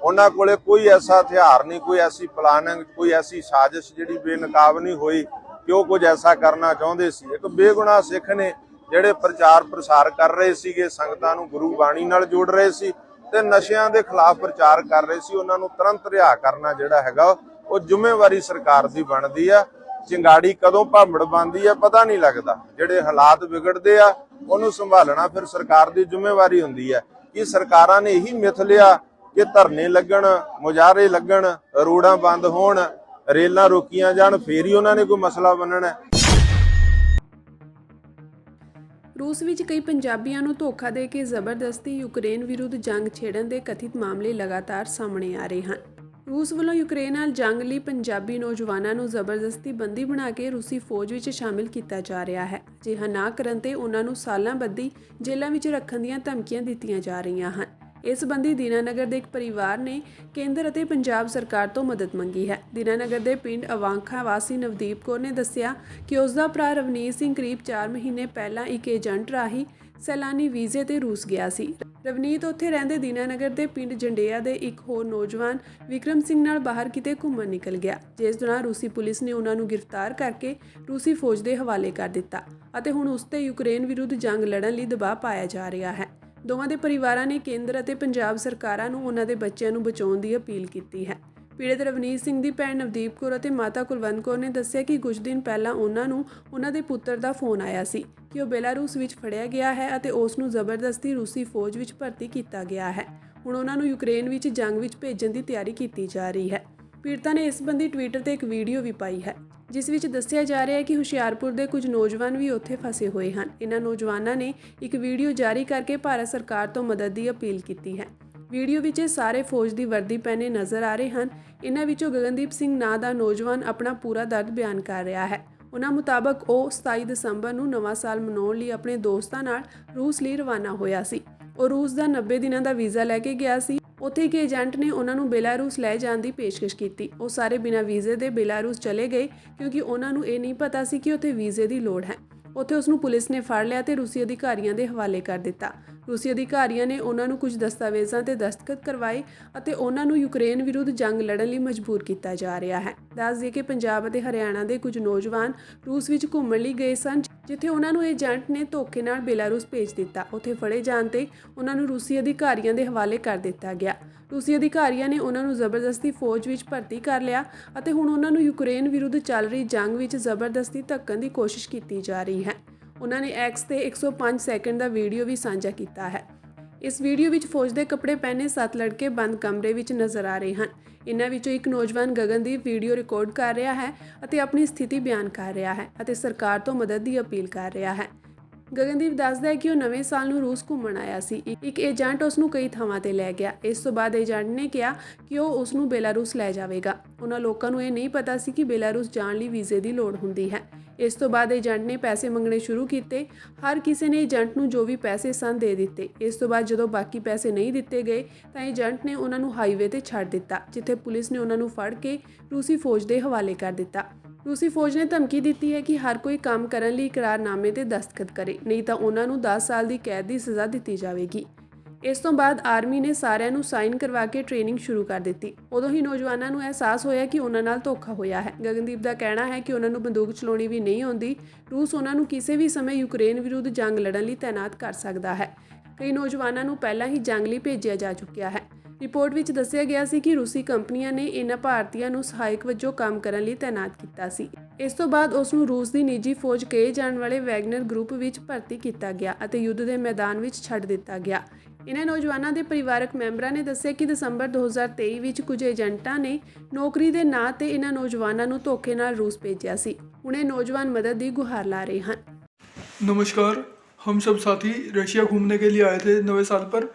ਉਹਨਾਂ ਕੋਲੇ ਕੋਈ ਐਸਾ ਹਥਿਆਰ ਨਹੀਂ, ਕੋਈ ਐਸੀ ਪਲਾਨਿੰਗ, ਕੋਈ ਐਸੀ ਸਾਜ਼ਿਸ਼ ਜਿਹੜੀ ਬੇਨਕਾਬ ਨਹੀਂ ਹੋਈ ਕਿ ਉਹ ਕੁਝ ਐਸਾ ਕਰਨਾ ਚਾਹੁੰਦੇ ਸੀ। ਇੱਕ ਬੇਗੁਨਾਹ ਸਿੱਖ ਨੇ ਜਿਹੜੇ ਪ੍ਰਚਾਰ ਪ੍ਰਸਾਰ ਕਰ ਰਹੇ ਸੀਗੇ, ਸੰਗਤਾਂ ਨੂੰ ਗੁਰੂ ਬਾਣੀ ਨਾਲ ਜੋੜ ਰਹੇ ਸੀ ਤੇ ਨਸ਼ਿਆਂ ਦੇ ਖਿਲਾਫ ਪ੍ਰਚਾਰ ਕਰ ਰਹੇ ਸੀ, ਉਹਨਾਂ ਨੂੰ ਤੁਰੰਤ ਰਿਹਾ ਕਰਨਾ ਜਿਹੜਾ ਹੈਗਾ ਉਹ ਜ਼ਿੰਮੇਵਾਰੀ ਸਰਕਾਰ ਦੀ ਬਣਦੀ ਆ। ਚਿੰਗਾੜੀ ਕਦੋਂ ਭਾਂਬੜ ਬਣਦੀ ਆ ਪਤਾ ਨਹੀਂ ਲੱਗਦਾ। ਜਿਹੜੇ ਹਾਲਾਤ ਵਿਗੜਦੇ ਆ ਉਹਨੂੰ ਸੰਭਾਲਣਾ ਫਿਰ ਸਰਕਾਰ ਦੀ ਜ਼ਿੰਮੇਵਾਰੀ ਹੁੰਦੀ ਹੈ। ਕਿ ਸਰਕਾਰਾਂ ਨੇ ਇਹੀ ਮਿਥ ਲਿਆ ਕਿ ਧਰਨੇ ਲੱਗਣ, ਮੁਜ਼ਾਹਰੇ ਲੱਗਣ, ਰੋਡਾਂ ਬੰਦ ਹੋਣ, ਰੇਲਾਂ ਰੋਕੀਆਂ ਜਾਣ, ਫੇਰ ਹੀ ਉਹਨਾਂ ਨੇ ਕੋਈ ਮਸਲਾ ਬਣਨਾ। ਰੂਸ ਵਿੱਚ ਕਈ ਪੰਜਾਬੀਆਂ ਨੂੰ ਧੋਖਾ ਦੇ ਕੇ ਜ਼ਬਰਦਸਤੀ ਯੂਕਰੇਨ ਵਿਰੁੱਧ ਜੰਗ ਛੇੜਨ ਦੇ ਕਥਿਤ ਮਾਮਲੇ ਲਗਾਤਾਰ ਸਾਹਮਣੇ ਆ ਰਹੇ ਹਨ। ਰੂਸ ਵੱਲੋਂ ਯੂਕਰੇਨ ਨਾਲ ਜੰਗ ਲਈ ਪੰਜਾਬੀ ਨੌਜਵਾਨਾਂ ਨੂੰ ਜ਼ਬਰਦਸਤੀ ਬੰਦੀ ਬਣਾ ਕੇ ਰੂਸੀ ਫੌਜ ਵਿੱਚ ਸ਼ਾਮਿਲ ਕੀਤਾ ਜਾ ਰਿਹਾ ਹੈ। ਅਜਿਹਾ ਨਾ ਕਰਨ ਤੇ ਉਹਨਾਂ ਨੂੰ ਸਾਲਾਂ ਬੱਧੀ ਜੇਲ੍ਹਾਂ ਵਿੱਚ ਰੱਖਣ ਦੀਆਂ ਧਮਕੀਆਂ ਦਿੱਤੀਆਂ ਜਾ ਰਹੀਆਂ ਹਨ। ਇਸ ਸੰਬੰਧੀ ਦੀਨਾਨਗਰ ਦੇ ਇੱਕ ਪਰਿਵਾਰ ਨੇ ਕੇਂਦਰ ਅਤੇ ਪੰਜਾਬ ਸਰਕਾਰ ਤੋਂ ਮਦਦ ਮੰਗੀ ਹੈ। ਦੀਨਾਨਗਰ ਦੇ ਪਿੰਡ ਅਵਾਂਖਾ ਵਾਸੀ ਨਵਦੀਪ ਕੌਰ ਨੇ ਦੱਸਿਆ ਕਿ ਉਸ ਦਾ ਭਰਾ ਰਵਨੀਤ ਸਿੰਘ ਕਰੀਬ 4 ਮਹੀਨੇ ਪਹਿਲਾਂ ਇੱਕ ਏਜੰਟ ਰਾਹੀਂ ਸੈਲਾਨੀ ਵੀਜ਼ੇ ਤੇ ਰੂਸ ਗਿਆ ਸੀ। ਰਵਨੀਤ ਉੱਥੇ ਰਹਿੰਦੇ ਦੀਨਾਨਗਰ ਦੇ ਪਿੰਡ ਜੰਡਿਆ ਦੇ ਇੱਕ ਹੋਰ ਨੌਜਵਾਨ ਵਿਕਰਮ ਸਿੰਘ ਨਾਲ ਬਾਹਰ ਕਿਤੇ ਘੁੰਮਣ ਨਿਕਲ ਗਿਆ, ਜਿਸ ਦੌਰਾਨ ਰੂਸੀ ਪੁਲਿਸ ਨੇ ਉਹਨਾਂ ਨੂੰ ਗ੍ਰਿਫਤਾਰ ਕਰਕੇ ਰੂਸੀ ਫੌਜ ਦੇ ਹਵਾਲੇ ਕਰ ਦਿੱਤਾ ਅਤੇ ਹੁਣ ਉਸ ਤੇ ਯੂਕਰੇਨ ਵਿਰੁੱਧ ਜੰਗ ਲੜਨ ਲਈ ਦਬਾਅ ਪਾਇਆ ਜਾ ਰਿਹਾ ਹੈ। ਦੋਵਾਂ ਦੇ ਪਰਿਵਾਰਾਂ ਨੇ ਕੇਂਦਰ ਅਤੇ ਪੰਜਾਬ ਸਰਕਾਰਾਂ ਨੂੰ ਉਹਨਾਂ ਦੇ ਬੱਚਿਆਂ ਨੂੰ ਬਚਾਉਣ ਦੀ ਅਪੀਲ ਕੀਤੀ ਹੈ। ਪੀੜਤ ਰਵਨੀਤ ਸਿੰਘ ਦੀ ਭੈਣ ਨਵਦੀਪ ਕੌਰ ਅਤੇ ਮਾਤਾ ਕੁਲਵੰਤ ਕੌਰ ਨੇ ਦੱਸਿਆ ਕਿ ਕੁਝ ਦਿਨ ਪਹਿਲਾਂ ਉਹਨਾਂ ਨੂੰ ਉਹਨਾਂ ਦੇ ਪੁੱਤਰ ਦਾ ਫੋਨ ਆਇਆ ਸੀ ਕਿ ਉਹ ਬੇਲਾਰੂਸ ਵਿੱਚ ਫੜਿਆ ਗਿਆ ਹੈ ਅਤੇ ਉਸ ਨੂੰ ਜ਼ਬਰਦਸਤੀ ਰੂਸੀ ਫੌਜ ਵਿੱਚ ਭਰਤੀ ਕੀਤਾ ਗਿਆ ਹੈ। ਹੁਣ ਉਹਨਾਂ ਨੂੰ ਯੂਕਰੇਨ ਵਿੱਚ ਜੰਗ ਵਿੱਚ ਭੇਜਣ ਦੀ ਤਿਆਰੀ ਕੀਤੀ ਜਾ ਰਹੀ ਹੈ। ਪੀੜਤਾਂ ਨੇ ਇਸ ਸੰਬੰਧੀ ਟਵਿੱਟਰ ਤੇ ਇੱਕ ਵੀਡੀਓ ਵੀ ਪਾਈ ਹੈ, ਜਿਸ ਵਿੱਚ ਦੱਸਿਆ ਜਾ ਰਿਹਾ ਹੈ ਕਿ ਹੁਸ਼ਿਆਰਪੁਰ ਦੇ ਕੁਝ ਨੌਜਵਾਨ ਵੀ ਉੱਥੇ ਫਸੇ ਹੋਏ ਹਨ। ਇਹਨਾਂ ਨੌਜਵਾਨਾਂ ਨੇ ਇੱਕ ਵੀਡੀਓ ਜਾਰੀ ਕਰਕੇ ਭਾਰਤ ਸਰਕਾਰ ਤੋਂ ਮਦਦ ਦੀ ਅਪੀਲ ਕੀਤੀ ਹੈ। ਵੀਡੀਓ ਵਿੱਚ ਇਹ ਸਾਰੇ ਫੌਜ ਦੀ ਵਰਦੀ ਪਹਿਨੇ ਨਜ਼ਰ ਆ ਰਹੇ ਹਨ। ਇਹਨਾਂ ਵਿੱਚੋਂ ਗਗਨਦੀਪ ਸਿੰਘ ਨਾਂ ਦਾ ਨੌਜਵਾਨ ਆਪਣਾ ਪੂਰਾ ਦਰਦ ਬਿਆਨ ਕਰ ਰਿਹਾ ਹੈ। ਉਹਨਾਂ ਮੁਤਾਬਕ ਉਹ 27 ਦਸੰਬਰ ਨੂੰ ਨਵਾਂ ਸਾਲ ਮਨਾਉਣ ਲਈ ਆਪਣੇ ਦੋਸਤਾਂ ਨਾਲ ਰੂਸ ਲਈ ਰਵਾਨਾ ਹੋਇਆ ਸੀ। ਉਹ ਰੂਸ ਦਾ 90 ਦਿਨਾਂ ਦਾ ਵੀਜ਼ਾ ਲੈ ਕੇ ਗਿਆ ਸੀ। ਉੱਥੇ ਇੱਕ ਏਜੰਟ ਨੇ ਉਹਨਾਂ ਨੂੰ ਬੇਲਾਰੂਸ ਲੈ ਜਾਣ ਦੀ ਪੇਸ਼ਕਸ਼ ਕੀਤੀ। ਉਹ ਸਾਰੇ ਬਿਨਾਂ ਵੀਜ਼ੇ ਦੇ ਬੇਲਾਰੂਸ ਚਲੇ ਗਏ ਕਿਉਂਕਿ ਉਹਨਾਂ ਨੂੰ ਇਹ ਨਹੀਂ ਪਤਾ ਸੀ ਕਿ ਉੱਥੇ ਵੀਜ਼ੇ ਦੀ ਲੋੜ ਹੈ। ਉੱਥੇ ਉਸ ਨੂੰ ਪੁਲਿਸ ਨੇ ਫੜ ਲਿਆ ਤੇ ਰੂਸੀ ਅਧਿਕਾਰੀਆਂ ਦੇ ਹਵਾਲੇ ਕਰ ਦਿੱਤਾ। ਰੂਸੀ ਅਧਿਕਾਰੀਆਂ ਨੇ ਉਹਨਾਂ ਨੂੰ ਕੁਝ ਦਸਤਾਵੇਜ਼ਾਂ ਤੇ ਦਸਤਖਤ ਕਰਵਾਏ ਅਤੇ ਉਹਨਾਂ ਨੂੰ ਯੂਕਰੇਨ ਵਿਰੁੱਧ ਜੰਗ ਲੜਨ ਲਈ ਮਜਬੂਰ ਕੀਤਾ ਜਾ ਰਿਹਾ ਹੈ। ਦੱਸ ਦਈਏ ਕਿ ਪੰਜਾਬ ਅਤੇ ਹਰਿਆਣਾ ਦੇ ਕੁਝ ਨੌਜਵਾਨ ਰੂਸ ਵਿੱਚ ਘੁੰਮਣ ਲਈ ਗਏ ਸਨ, ਜਿੱਥੇ ਉਹਨਾਂ ਨੂੰ ਏਜੰਟ ਨੇ ਧੋਖੇ ਨਾਲ ਬੇਲਾਰੂਸ ਭੇਜ ਦਿੱਤਾ। ਉੱਥੇ ਫੜੇ ਜਾਣ ਤੇ ਉਹਨਾਂ ਨੂੰ ਰੂਸੀ ਅਧਿਕਾਰੀਆਂ ਦੇ ਹਵਾਲੇ ਕਰ ਦਿੱਤਾ ਗਿਆ। ਰੂਸੀ ਅਧਿਕਾਰੀਆਂ ਨੇ ਉਹਨਾਂ ਨੂੰ ਜ਼ਬਰਦਸਤੀ ਫੌਜ ਵਿੱਚ ਭਰਤੀ ਕਰ ਲਿਆ ਅਤੇ ਹੁਣ ਉਹਨਾਂ ਨੂੰ ਯੂਕਰੇਨ ਵਿਰੁੱਧ ਚੱਲ ਰਹੀ ਜੰਗ ਵਿੱਚ ਜ਼ਬਰਦਸਤੀ ਧੱਕਣ ਦੀ ਕੋਸ਼ਿਸ਼ ਕੀਤੀ ਜਾ ਰਹੀ ਹੈ। ਉਹਨਾਂ ਨੇ ਐਕਸ ਤੇ 105 ਸੈਕਿੰਡ ਦਾ ਵੀਡੀਓ ਵੀ ਸਾਂਝਾ ਕੀਤਾ ਹੈ। ਇਸ ਵੀਡੀਓ ਵਿੱਚ ਫੌਜ ਦੇ ਕੱਪੜੇ ਪਹਿਨੇ 7 ਲੜਕੇ ਬੰਦ ਕਮਰੇ ਵਿੱਚ ਨਜ਼ਰ ਆ ਰਹੇ ਹਨ। ਇਨ੍ਹਾਂ ਵਿੱਚੋਂ ਇੱਕ ਨੌਜਵਾਨ ਗਗਨਦੀਪ ਵੀਡੀਓ ਰਿਕਾਰਡ ਕਰ ਰਿਹਾ ਹੈ ਅਤੇ ਆਪਣੀ ਸਥਿਤੀ ਬਿਆਨ ਕਰ ਰਿਹਾ ਹੈ ਅਤੇ ਸਰਕਾਰ ਤੋਂ ਮਦਦ ਦੀ ਅਪੀਲ ਕਰ ਰਿਹਾ ਹੈ। ਗਗਨਦੀਪ ਦੱਸਦਾ ਹੈ ਕਿ ਉਹ ਨਵੇਂ ਸਾਲ ਨੂੰ ਰੂਸ ਘੁੰਮਣ ਆਇਆ ਸੀ। ਇੱਕ ਏਜੰਟ ਉਸ ਨੂੰ ਕਈ ਥਾਵਾਂ ਤੇ ਲੈ ਗਿਆ। ਇਸ ਤੋਂ ਬਾਅਦ ਏਜੰਟ ਨੇ ਕਿਹਾ ਕਿ ਉਹ ਉਸ ਨੂੰ ਬੇਲਾਰੂਸ ਲੈ ਜਾਵੇਗਾ। ਉਹਨਾਂ ਲੋਕਾਂ ਨੂੰ ਇਹ ਨਹੀਂ ਪਤਾ ਸੀ ਕਿ ਬੇਲਾਰੂਸ ਜਾਣ ਲਈ ਵੀਜ਼ੇ ਦੀ ਲੋੜ ਹੁੰਦੀ ਹੈ। ਇਸ ਤੋਂ ਬਾਅਦ ਏਜੰਟ ਨੇ ਪੈਸੇ ਮੰਗਣੇ ਸ਼ੁਰੂ ਕੀਤੇ। ਹਰ ਕਿਸੇ ਨੇ ਏਜੰਟ ਨੂੰ ਜੋ ਵੀ ਪੈਸੇ ਸਨ ਦੇ ਦਿੱਤੇ। ਇਸ ਤੋਂ ਬਾਅਦ ਜਦੋਂ ਬਾਕੀ ਪੈਸੇ ਨਹੀਂ ਦਿੱਤੇ ਗਏ ਤਾਂ ਏਜੰਟ ਨੇ ਉਹਨਾਂ ਨੂੰ ਹਾਈਵੇ ਤੇ ਛੱਡ ਦਿੱਤਾ, ਜਿੱਥੇ ਪੁਲਿਸ ਨੇ ਉਹਨਾਂ ਨੂੰ ਫੜ ਕੇ ਰੂਸੀ ਫੌਜ ਦੇ ਹਵਾਲੇ ਕਰ ਦਿੱਤਾ। ਰੂਸੀ ਫੌਜ ਨੇ ਧਮਕੀ ਦਿੱਤੀ ਹੈ ਕਿ ਹਰ ਕੋਈ ਕੰਮ ਕਰਨ ਲਈ ਇਕਰਾਰਨਾਮੇ ਤੇ ਦਸਤਖਤ ਕਰੇ, ਨਹੀਂ ਤਾਂ ਉਹਨਾਂ ਨੂੰ 10 ਸਾਲ ਦੀ ਕੈਦ ਦੀ ਸਜ਼ਾ ਦਿੱਤੀ ਜਾਵੇਗੀ। ਇਸ ਤੋਂ ਬਾਅਦ ਆਰਮੀ ਨੇ ਸਾਰਿਆਂ ਨੂੰ ਸਾਈਨ ਕਰਵਾ ਕੇ ਟ੍ਰੇਨਿੰਗ ਸ਼ੁਰੂ ਕਰ ਦਿੱਤੀ। ਉਦੋਂ ਹੀ ਨੌਜਵਾਨਾਂ ਨੂੰ ਅਹਿਸਾਸ ਹੋਇਆ ਕਿ ਉਹਨਾਂ ਨਾਲ ਧੋਖਾ ਹੋਇਆ ਹੈ। ਗਗਨਦੀਪ ਦਾ ਕਹਿਣਾ ਹੈ ਕਿ ਉਹਨਾਂ ਨੂੰ ਬੰਦੂਕ ਚਲਾਉਣੀ ਵੀ ਨਹੀਂ ਆਉਂਦੀ। ਰੂਸ ਉਹਨਾਂ ਨੂੰ ਕਿਸੇ ਵੀ ਸਮੇਂ ਯੂਕਰੇਨ ਵਿਰੁੱਧ ਜੰਗ ਲੜਨ ਲਈ ਤਾਇਨਾਤ ਕਰ ਸਕਦਾ ਹੈ। ਕਈ ਨੌਜਵਾਨਾਂ ਨੂੰ ਪਹਿਲਾਂ ਹੀ ਜੰਗ ਲਈ ਭੇਜਿਆ ਜਾ ਚੁੱਕਿਆ ਹੈ। ਰਿਪੋਰਟ ਵਿੱਚ ਦੱਸਿਆ ਗਿਆ ਸੀ ਕਿ ਰੂਸੀ ਕੰਪਨੀਆਂ ਨੇ ਇਹਨਾਂ ਭਾਰਤੀਆਂ ਨੂੰ ਸਹਾਇਕ ਵਜੋਂ ਕੰਮ ਕਰਨ ਲਈ ਤਾਇਨਾਤ ਕੀਤਾ ਸੀ। ਇਸ ਤੋਂ ਬਾਅਦ ਉਸ ਨੂੰ ਰੂਸ ਦੀ ਨਿੱਜੀ ਫੌਜ ਕਹੇ ਜਾਣ ਵਾਲੇ ਵੈਗਨਰ ਗਰੁੱਪ ਵਿੱਚ ਭਰਤੀ ਕੀਤਾ ਗਿਆ ਅਤੇ ਯੁੱਧ ਦੇ ਮੈਦਾਨ ਵਿੱਚ ਛੱਡ ਦਿੱਤਾ ਗਿਆ। ਇਹਨਾਂ ਨੌਜਵਾਨਾਂ ਦੇ ਪਰਿਵਾਰਕ ਮੈਂਬਰਾਂ ਨੇ ਦੱਸਿਆ ਕਿ ਦਸੰਬਰ 2023 ਵਿੱਚ ਕੁਝ ਏਜੰਟਾਂ ਨੇ ਨੌਕਰੀ ਦੇ ਨਾਂ ਤੇ ਇਹਨਾਂ ਨੌਜਵਾਨਾਂ ਨੂੰ ਧੋਖੇ ਨਾਲ ਰੂਸ ਭੇਜਿਆ ਸੀ। ਹੁਣ ਇਹ ਨੌਜਵਾਨ ਮਦਦ ਦੀ ਗੁਹਾਰ ਲਾ ਰਹੇ ਹਨ। नमस्कार, हम सब साथी रशिया घूमने के लिए आए थे नवे साल पर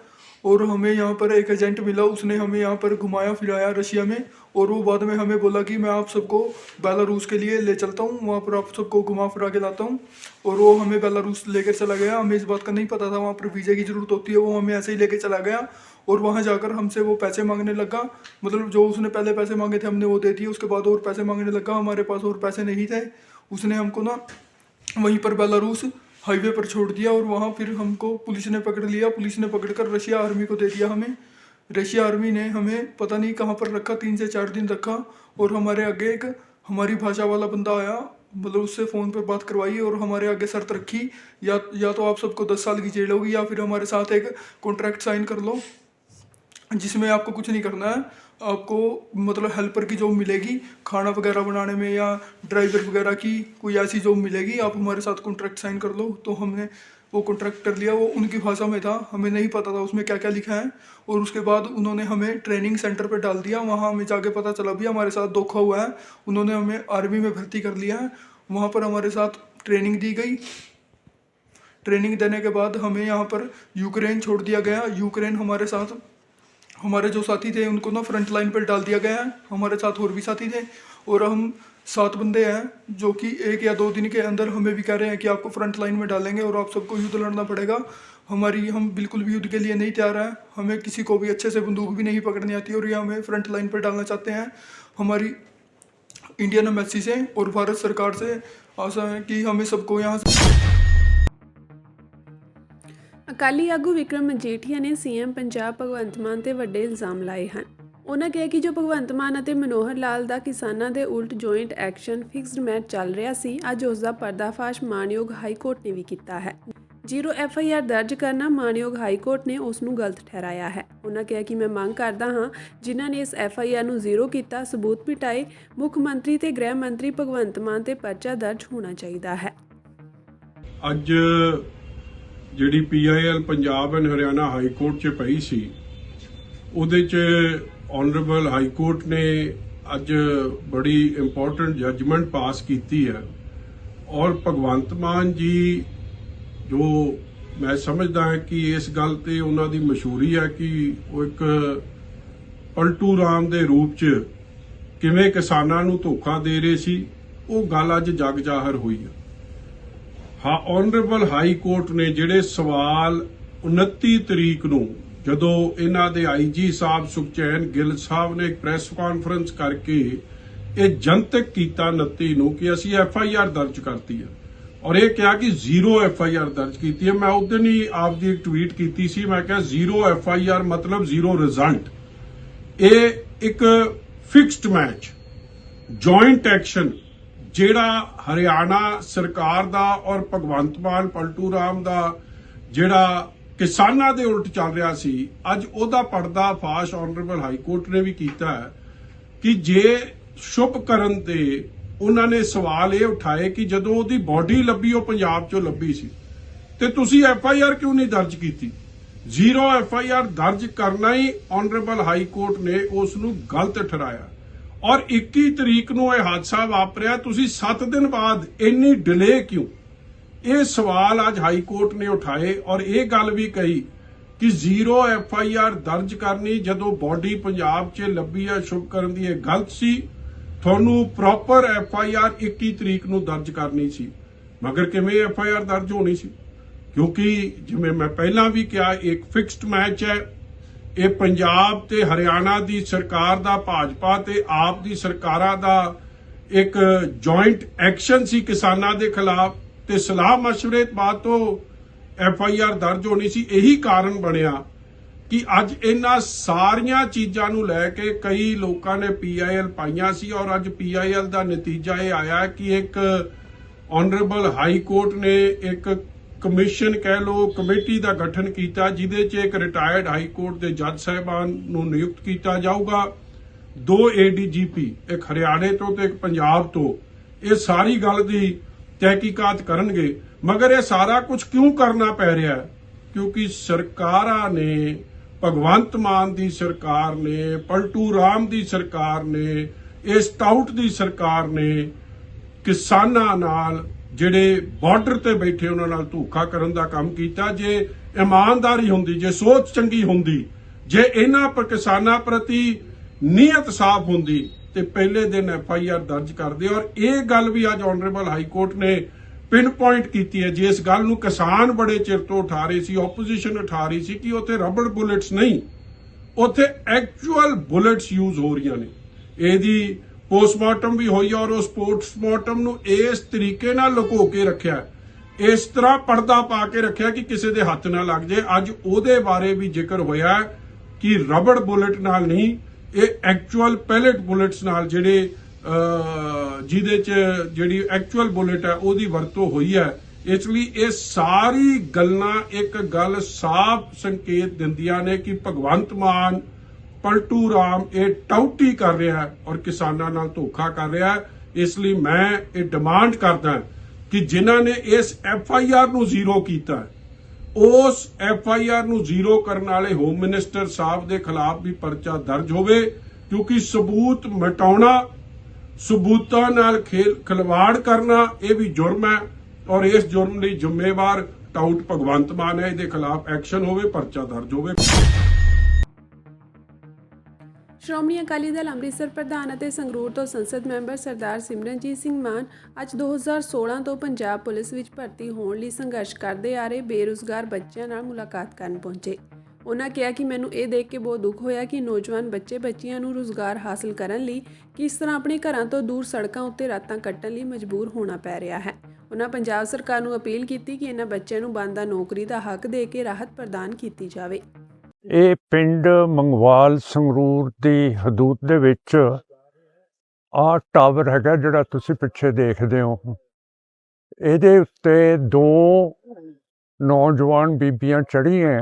और हमें यहाँ पर एक एजेंट मिला। उसने हमें यहाँ पर घुमाया फिराया रशिया में और वो बाद में हमें बोला कि मैं आप सबको बेलारूस के लिए ले चलता हूँ, वहाँ पर आप सबको घुमा फिरा के लाता हूँ। और वो हमें बेलारूस लेकर चला गया। हमें इस बात का नहीं पता था वहाँ पर वीज़े की ज़रूरत होती है। वो हमें ऐसे ही लेके चला गया और वहाँ जाकर हमसे वो पैसे मांगने लगा। मतलब जो उसने पहले पैसे मांगे थे हमने वो दे दिए। उसके बाद और पैसे मांगने लगा। हमारे पास और पैसे नहीं थे। उसने हमको ना वहीं पर बेलारूस हाईवे पर छोड़ दिया और वहाँ फिर हमको पुलिस ने पकड़ लिया। पुलिस ने पकड़कर रशिया आर्मी को दे दिया हमें। रशिया आर्मी ने हमें पता नहीं कहाँ पर रखा, 3 से 4 दिन रखा। और हमारे आगे एक हमारी भाषा वाला बंदा आया, मतलब उससे फ़ोन पर बात करवाई और हमारे आगे शर्त रखी, या तो आप सबको 10 साल की जेल होगी या फिर हमारे साथ एक कॉन्ट्रैक्ट साइन कर लो जिसमें आपको कुछ नहीं करना है। आपको मतलब हेल्पर की जॉब मिलेगी, खाना वगैरह बनाने में, या ड्राइवर वगैरह की कोई ऐसी जॉब मिलेगी। आप हमारे साथ कॉन्ट्रैक्ट साइन कर लो। तो हमने वो कॉन्ट्रैक्ट कर लिया। वो उनकी भाषा में था, हमें नहीं पता था उसमें क्या क्या लिखा है। और उसके बाद उन्होंने हमें ट्रेनिंग सेंटर पर डाल दिया। वहाँ हमें जाके पता चला भी हमारे साथ धोखा हुआ है। उन्होंने हमें आर्मी में भर्ती कर लिया है। वहाँ पर हमारे साथ ट्रेनिंग दी गई। ट्रेनिंग देने के बाद हमें यहाँ पर यूक्रेन छोड़ दिया गया। यूक्रेन हमारे साथ हमारे जो साथी थे उनको ना फ्रंट लाइन पर डाल दिया गया है। हमारे साथ और भी साथी थे और हम 7 बंदे हैं जो कि 1 या 2 दिन के अंदर हमें भी कह रहे हैं कि आपको फ्रंट लाइन में डालेंगे और आप सबको युद्ध लड़ना पड़ेगा। हम बिल्कुल भी युद्ध के लिए नहीं तैयार हैं। हमें किसी को भी अच्छे से बंदूक भी नहीं पकड़नी आती और ये हमें फ्रंट लाइन पर डालना चाहते हैं। हमारी इंडियन एम्बेसी से और भारत सरकार से आशा है कि हमें सबको यहाँ से। ਅਕਾਲੀ ਆਗੂ ਵਿਕਰਮ ਮਜੀਠੀਆ ਨੇ ਸੀਐਮ ਪੰਜਾਬ ਭਗਵੰਤ ਮਾਨ ਤੇ ਵੱਡੇ ਇਲਜ਼ਾਮ ਲਾਏ ਹਨ। ਉਹਨਾਂ ਕਿਹਾ ਕਿ ਜੋ ਭਗਵੰਤ ਮਾਨ ਅਤੇ ਮਨੋਹਰ ਲਾਲ ਦਾ ਕਿਸਾਨਾਂ ਦੇ ਉਲਟ ਜੁਆਇੰਟ ਐਕਸ਼ਨ ਫਿਕਸਡ ਮੈਚ ਚੱਲ ਰਿਹਾ ਸੀ, ਅੱਜ ਉਸ ਦਾ ਪਰਦਾਫਾਸ਼ ਮਾਣਯੋਗ ਹਾਈ ਕੋਰਟ ਨੇ ਵੀ ਕੀਤਾ ਹੈ। 0 FIR ਦਰਜ ਕਰਨਾ ਮਾਣਯੋਗ ਹਾਈ ਕੋਰਟ ਨੇ ਉਸ ਨੂੰ ਗਲਤ ਠਹਿਰਾਇਆ ਹੈ। ਉਹਨਾਂ ਕਿਹਾ ਕਿ ਮੈਂ ਮੰਗ ਕਰਦਾ ਹਾਂ ਜਿਨ੍ਹਾਂ ਨੇ ਇਸ FIR ਨੂੰ ਜ਼ੀਰੋ ਕੀਤਾ, ਸਬੂਤ ਮਿਟਾਏ। ਮੁੱਖ ਮੰਤਰੀ ਤੇ ਗ੍ਰਹਿ ਮੰਤਰੀ ਭਗਵੰਤ ਮਾਨ ਤੇ ਪਰਚਾ ਦਰਜ ਹੋਣਾ ਚਾਹੀਦਾ ਹੈ। ਅੱਜ ਜਿਹੜੀ PIL Punjab and Haryana high court 'ਚ ਪਈ ਸੀ, ਉਹਦੇ 'ਚ ਆਨਰੇਬਲ ਹਾਈ ਕੋਰਟ ਨੇ ਅੱਜ ਬੜੀ ਇੰਪੋਰਟੈਂਟ ਜੱਜਮੈਂਟ ਪਾਸ ਕੀਤੀ ਹੈ। ਔਰ ਭਗਵੰਤ ਮਾਨ ਜੀ ਜੋ ਮੈਂ ਸਮਝਦਾ ਹਾਂ ਕਿ ਇਸ ਗੱਲ ਤੇ ਉਹਨਾਂ ਦੀ ਮਸ਼ਹੂਰੀ ਹੈ ਕਿ ਉਹ ਇੱਕ ਪਲਟੂ ਰਾਮ ਦੇ ਰੂਪ 'ਚ ਕਿਵੇਂ ਕਿਸਾਨਾਂ ਨੂੰ ਧੋਖਾ ਦੇ ਰਹੇ ਸੀ ਉਹ ਗੱਲ ਅੱਜ ਜਗ ਜ਼ਾਹਰ ਹੋਈ ਆ। ਹਾਂ, ਆਨਰੇਬਲ ਹਾਈ ਕੋਰਟ ਨੇ ਜਿਹੜੇ ਸਵਾਲ 29 ਤਰੀਕ ਨੂੰ ਜਦੋਂ ਇਹਨਾਂ ਦੇ ਆਈਜੀ ਸਾਹਿਬ ਸੁਖਚੈਨ ਗਿੱਲ ਸਾਹਿਬ ਨੇ ਇੱਕ ਪ੍ਰੈਸ ਕਾਨਫਰੰਸ ਕਰਕੇ ਇਹ ਜਨਤਕ ਕੀਤਾ 29 ਨੂੰ ਕਿ ਅਸੀਂ FIR ਦਰਜ ਕਰਤੀ ਹੈ ਔਰ ਇਹ ਕਿਹਾ ਕਿ 0 FIR ਦਰਜ ਕੀਤੀ ਹੈ। ਮੈਂ ਉਸ ਦਿਨ ਹੀ ਆਪਦੀ ਇੱਕ ਟਵੀਟ ਕੀਤੀ ਸੀ, ਮੈਂ ਕਿਹਾ 0 FIR ਮਤਲਬ 0 ਰਿਜ਼ਲਟ। ਇਹ ਇੱਕ ਫਿਕਸਡ ਮੈਚ ਜੁਆਇੰਟ ਐਕਸ਼ਨ ਜਿਹੜਾ ਹਰਿਆਣਾ ਸਰਕਾਰ ਦਾ ਔਰ ਭਗਵੰਤ ਮਾਨ ਪਲਟੂ ਰਾਮ ਦਾ ਜਿਹੜਾ ਕਿਸਾਨਾਂ ਦੇ ਉਲਟ ਚੱਲ ਰਿਹਾ ਸੀ, ਅੱਜ ਉਹਦਾ ਪਰਦਾ ਫਾਸ਼ ਆਨਰੇਬਲ ਹਾਈ ਕੋਰਟ ਨੇ ਵੀ ਕੀਤਾ ਹੈ ਕਿ ਜੇ ਸ਼ੁਭ ਕਰਨ ਤੇ ਉਹਨਾਂ ਨੇ ਸਵਾਲ ਇਹ ਉਠਾਏ ਕਿ ਜਦੋਂ ਉਹਦੀ ਬਾਡੀ ਲੱਭੀ ਉਹ ਪੰਜਾਬ ਚੋਂ ਲੱਭੀ ਸੀ ਤੇ ਤੁਸੀਂ FIR ਕਿਉਂ ਨਹੀਂ ਦਰਜ ਕੀਤੀ। 0 FIR ਦਰਜ ਕਰਨਾ ਹੀ ਆਨਰੇਬਲ ਹਾਈ ਕੋਰਟ ਨੇ ਉਸ ਨੂੰ ਗਲਤ ਠਹਿਰਾਇਆ ਔਰ 21 ਤਰੀਕ ਨੂੰ ਇਹ ਹਾਦਸਾ ਵਾਪਰਿਆ, ਤੁਸੀਂ 7 ਦਿਨ ਬਾਅਦ ਇੰਨੀ ਡਿਲੇ ਕਿਉਂ। ਇਹ ਸਵਾਲ ਅੱਜ ਹਾਈ ਕੋਰਟ ਨੇ ਉਠਾਏ ਔਰ ਇਹ ਗੱਲ ਵੀ ਕਹੀ ਕਿ 0 FIR ਦਰਜ ਕਰਨੀ ਜਦੋਂ ਬਾਡੀ ਪੰਜਾਬ 'ਚ ਲੱਭੀ ਹੈ ਸ਼ੁਭ ਕਰਨ ਦੀ, ਇਹ ਗਲਤ ਸੀ। ਤੁਹਾਨੂੰ ਪ੍ਰੋਪਰ FIR 21 ਤਰੀਕ ਨੂੰ ਦਰਜ ਕਰਨੀ ਸੀ। ਮਗਰ ਕਿਵੇਂ FIR ਦਰਜ ਹੋਣੀ ਸੀ, ਕਿਉਂਕਿ ਜਿਵੇਂ ਮੈਂ ਪਹਿਲਾਂ ਵੀ ਕਿਹਾ ਇੱਕ ਫਿਕਸਡ ਮੈਚ ਹੈ। ਇਹ ਪੰਜਾਬ ਤੇ ਹਰਿਆਣਾ ਦੀ ਸਰਕਾਰ ਦਾ, ਭਾਜਪਾ ਤੇ ਆਪ ਦੀ ਸਰਕਾਰਾਂ ਦਾ ਇੱਕ ਜੁਆਇੰਟ ਐਕਸ਼ਨ ਸੀ ਕਿਸਾਨਾਂ ਦੇ ਖਿਲਾਫ ਤੇ ਸਲਾਹ ਮਸ਼ਵਰੇ ਬਾਅਦ ਤੋਂ FIR ਦਰਜ ਹੋਣੀ ਸੀ। ਇਹੀ ਕਾਰਨ ਬਣਿਆ ਕਿ ਅੱਜ ਇਹਨਾਂ ਸਾਰੀਆਂ ਚੀਜ਼ਾਂ ਨੂੰ ਲੈ ਕੇ ਕਈ ਲੋਕਾਂ ਨੇ PIL ਪਾਈਆਂ ਸੀ ਔਰ ਅੱਜ PIL ਦਾ ਨਤੀਜਾ ਇਹ ਆਇਆ ਕਿ ਇੱਕ ਆਨਰੇਬਲ ਹਾਈ ਕੋਰਟ ਨੇ ਇੱਕ ਕਮਿਸ਼ਨ ਕਹਿ ਲੋ ਕਮੇਟੀ ਦਾ ਗਠਨ ਕੀਤਾ ਜਿਹਦੇ 'ਚ ਇੱਕ ਰਿਟਾਇਰਡ ਹਾਈ ਕੋਰਟ ਦੇ ਜੱਜ ਸਾਹਿਬਾਨ ਨੂੰ ਨਿਯੁਕਤ ਕੀਤਾ ਜਾਊਗਾ, 2 ADGP, ਇੱਕ ਹਰਿਆਣੇ ਤੋਂ ਤੇ ਇੱਕ ਪੰਜਾਬ ਤੋਂ। ਇਹ ਸਾਰੀ ਗੱਲ ਦੀ ਤਹਿਕੀਕਾਤ ਕਰਨਗੇ। ਮਗਰ ਇਹ ਸਾਰਾ ਕੁਝ ਕਿਉਂ ਕਰਨਾ ਪੈ ਰਿਹਾ ਹੈ? ਕਿਉਂਕਿ ਸਰਕਾਰਾਂ ਨੇ, ਭਗਵੰਤ ਮਾਨ ਦੀ ਸਰਕਾਰ ਨੇ, ਪਲਟੂ ਰਾਮ ਦੀ ਸਰਕਾਰ ਨੇ, ਇਹ ਸਟਾਊਟ ਦੀ ਸਰਕਾਰ ਨੇ ਕਿਸਾਨਾਂ ਨਾਲ ਜਿਹੜੇ ਬਾਰਡਰ ਤੇ ਬੈਠੇ ਉਹਨਾਂ ਨਾਲ ਧੋਖਾ ਕਰਨ ਦਾ ਕੰਮ ਕੀਤਾ। ਜੇ ਇਮਾਨਦਾਰੀ ਹੁੰਦੀ, ਜੇ ਸੋਚ ਚੰਗੀ ਹੁੰਦੀ, ਜੇ ਇਹਨਾਂ ਪਰ ਕਿਸਾਨਾਂ ਪ੍ਰਤੀ ਨੀਅਤ ਸਾਫ਼ ਹੁੰਦੀ ਤੇ ਪਹਿਲੇ ਦਿਨ FIR ਦਰਜ ਕਰਦੇ। ਔਰ ਇਹ ਗੱਲ ਵੀ ਅੱਜ ਆਨਰੇਬਲ ਹਾਈ ਕੋਰਟ ਨੇ ਪਿਨ ਪੁਆਇੰਟ ਕੀਤੀ ਹੈ। ਜਿਸ ਗੱਲ ਨੂੰ ਕਿਸਾਨ ਬੜੇ ਚਿਰ ਤੋਂ ਉਠਾ ਰਹੇ ਸੀ, ਆਪੋਜੀਸ਼ਨ ਉਠਾ ਰਹੀ ਸੀ ਕਿ ਉੱਥੇ ਰਬੜ ਬੁਲੇਟਸ ਨਹੀਂ, ਉੱਥੇ ਐਕਚੁਅਲ ਬੁਲੇਟਸ ਯੂਜ਼ ਹੋ ਰਹੀਆਂ ਨੇ। ਇਹਦੀ ਪੋਸਟਮਾਰਟਮ ਵੀ ਹੋਈ ਔਰ ਉਸ ਪੋਸਟਮਾਰਟਮ ਨੂੰ ਇਸ ਤਰੀਕੇ ਨਾਲ ਲੁਕੋ ਕੇ ਰੱਖਿਆ, ਇਸ ਤਰ੍ਹਾਂ ਪਰਦਾ ਪਾ ਕੇ ਰੱਖਿਆ ਕਿ ਕਿਸੇ ਦੇ ਹੱਥ ਨਾ ਲੱਗ ਜੇ। ਅੱਜ ਉਹਦੇ ਬਾਰੇ ਵੀ ਜ਼ਿਕਰ ਹੋਇਆ ਕਿ ਰਬੜ ਬੁਲੇਟ ਨਾਲ ਨਹੀਂ, ਇਹ ਐਕਚੁਅਲ ਪੈਲੇਟ ਬੁਲੇਟਸ ਨਾਲ ਜਿਹੜੇ ਜਿਹਦੇ 'ਚ ਜਿਹੜੀ ਐਕਚੁਅਲ ਬੁਲੇਟ ਹੈ ਉਹਦੀ ਵਰਤੋਂ ਹੋਈ ਹੈ। ਇਸ ਲਈ ਇਹ ਸਾਰੀ ਗੱਲਾਂ ਇੱਕ ਗੱਲ ਸਾਫ਼ ਸੰਕੇਤ ਦਿੰਦੀਆਂ ਨੇ ਕਿ ਭਗਵੰਤ ਮਾਨ ਪਲਟੂ ਰਾਮ ਇਹ ਟਾਊਟੀ ਕਰ ਰਿਹਾ ਹੈ ਔਰ ਕਿਸਾਨਾਂ ਨਾਲ ਧੋਖਾ ਕਰ ਰਿਹਾ ਹੈ। ਇਸ ਲਈ ਮੈਂ ਇਹ ਡਿਮਾਂਡ ਕਰਦਾ ਕਿ ਜਿਨ੍ਹਾਂ ਨੇ ਇਸ FIR ਨੂੰ ਜ਼ੀਰੋ ਕੀਤਾ, ਉਸ FIR ਨੂੰ ਜ਼ੀਰੋ ਕਰਨ ਵਾਲੇ ਹੋਮ ਮਿਨਿਸਟਰ ਸਾਹਿਬ ਦੇ ਖਿਲਾਫ ਵੀ ਪਰਚਾ ਦਰਜ ਹੋਵੇ, ਕਿਉਂਕਿ ਸਬੂਤ ਮਿਟਾਉਣਾ, ਸਬੂਤਾਂ ਨਾਲ ਖਿਲਵਾੜ ਕਰਨਾ ਇਹ ਵੀ ਜੁਰਮ ਹੈ ਔਰ ਇਸ ਜੁਰਮ ਲਈ ਜ਼ਿੰਮੇਵਾਰ ਟਾਊਟ ਭਗਵੰਤ ਮਾਨ ਹੈ। ਇਹਦੇ ਖਿਲਾਫ ਐਕਸ਼ਨ ਹੋਵੇ, ਪਰਚਾ ਦਰਜ ਹੋਵੇ। ਸ਼੍ਰੋਮਣੀ ਅਕਾਲੀ ਦਲ ਅੰਮ੍ਰਿਤਸਰ ਪ੍ਰਧਾਨ ਅਤੇ ਸੰਗਰੂਰ ਤੋਂ ਸੰਸਦ ਮੈਂਬਰ ਸਰਦਾਰ ਸਿਮਰਨਜੀਤ ਸਿੰਘ ਮਾਨ ਅੱਜ 2016 ਤੋਂ ਪੰਜਾਬ ਪੁਲਿਸ ਵਿੱਚ ਭਰਤੀ ਹੋਣ ਲਈ ਸੰਘਰਸ਼ ਕਰਦੇ ਆ ਰਹੇ ਬੇਰੁਜ਼ਗਾਰ ਬੱਚਿਆਂ ਨਾਲ ਮੁਲਾਕਾਤ ਕਰਨ ਪਹੁੰਚੇ। ਉਹਨਾਂ ਕਿਹਾ ਕਿ ਮੈਨੂੰ ਇਹ ਦੇਖ ਕੇ ਬਹੁਤ ਦੁੱਖ ਹੋਇਆ ਕਿ ਨੌਜਵਾਨ ਬੱਚਿਆਂ ਨੂੰ ਰੁਜ਼ਗਾਰ ਹਾਸਲ ਕਰਨ ਲਈ ਕਿਸ ਤਰ੍ਹਾਂ ਆਪਣੇ ਘਰਾਂ ਤੋਂ ਦੂਰ ਸੜਕਾਂ ਉੱਤੇ ਰਾਤਾਂ ਕੱਟਣ ਲਈ ਮਜਬੂਰ ਹੋਣਾ ਪੈ ਰਿਹਾ ਹੈ। ਉਹਨਾਂ ਪੰਜਾਬ ਸਰਕਾਰ ਨੂੰ ਅਪੀਲ ਕੀਤੀ ਕਿ ਇਹਨਾਂ ਬੱਚਿਆਂ ਨੂੰ ਬਣਦਾ ਨੌਕਰੀ ਦਾ ਹੱਕ ਦੇ ਕੇ ਰਾਹਤ ਪ੍ਰਦਾਨ ਕੀਤੀ ਜਾਵੇ। ਇਹ ਪਿੰਡ ਮੰਗਵਾਲ ਸੰਗਰੂਰ ਦੀ ਹਦੂਦ ਦੇ ਵਿੱਚ ਆਹ ਟਾਵਰ ਹੈਗਾ ਜਿਹੜਾ ਤੁਸੀਂ ਪਿੱਛੇ ਦੇਖਦੇ ਹੋ। ਇਹਦੇ ਉੱਤੇ 2 ਨੌਜਵਾਨ ਬੀਬੀਆਂ ਚੜ੍ਹੀਆਂ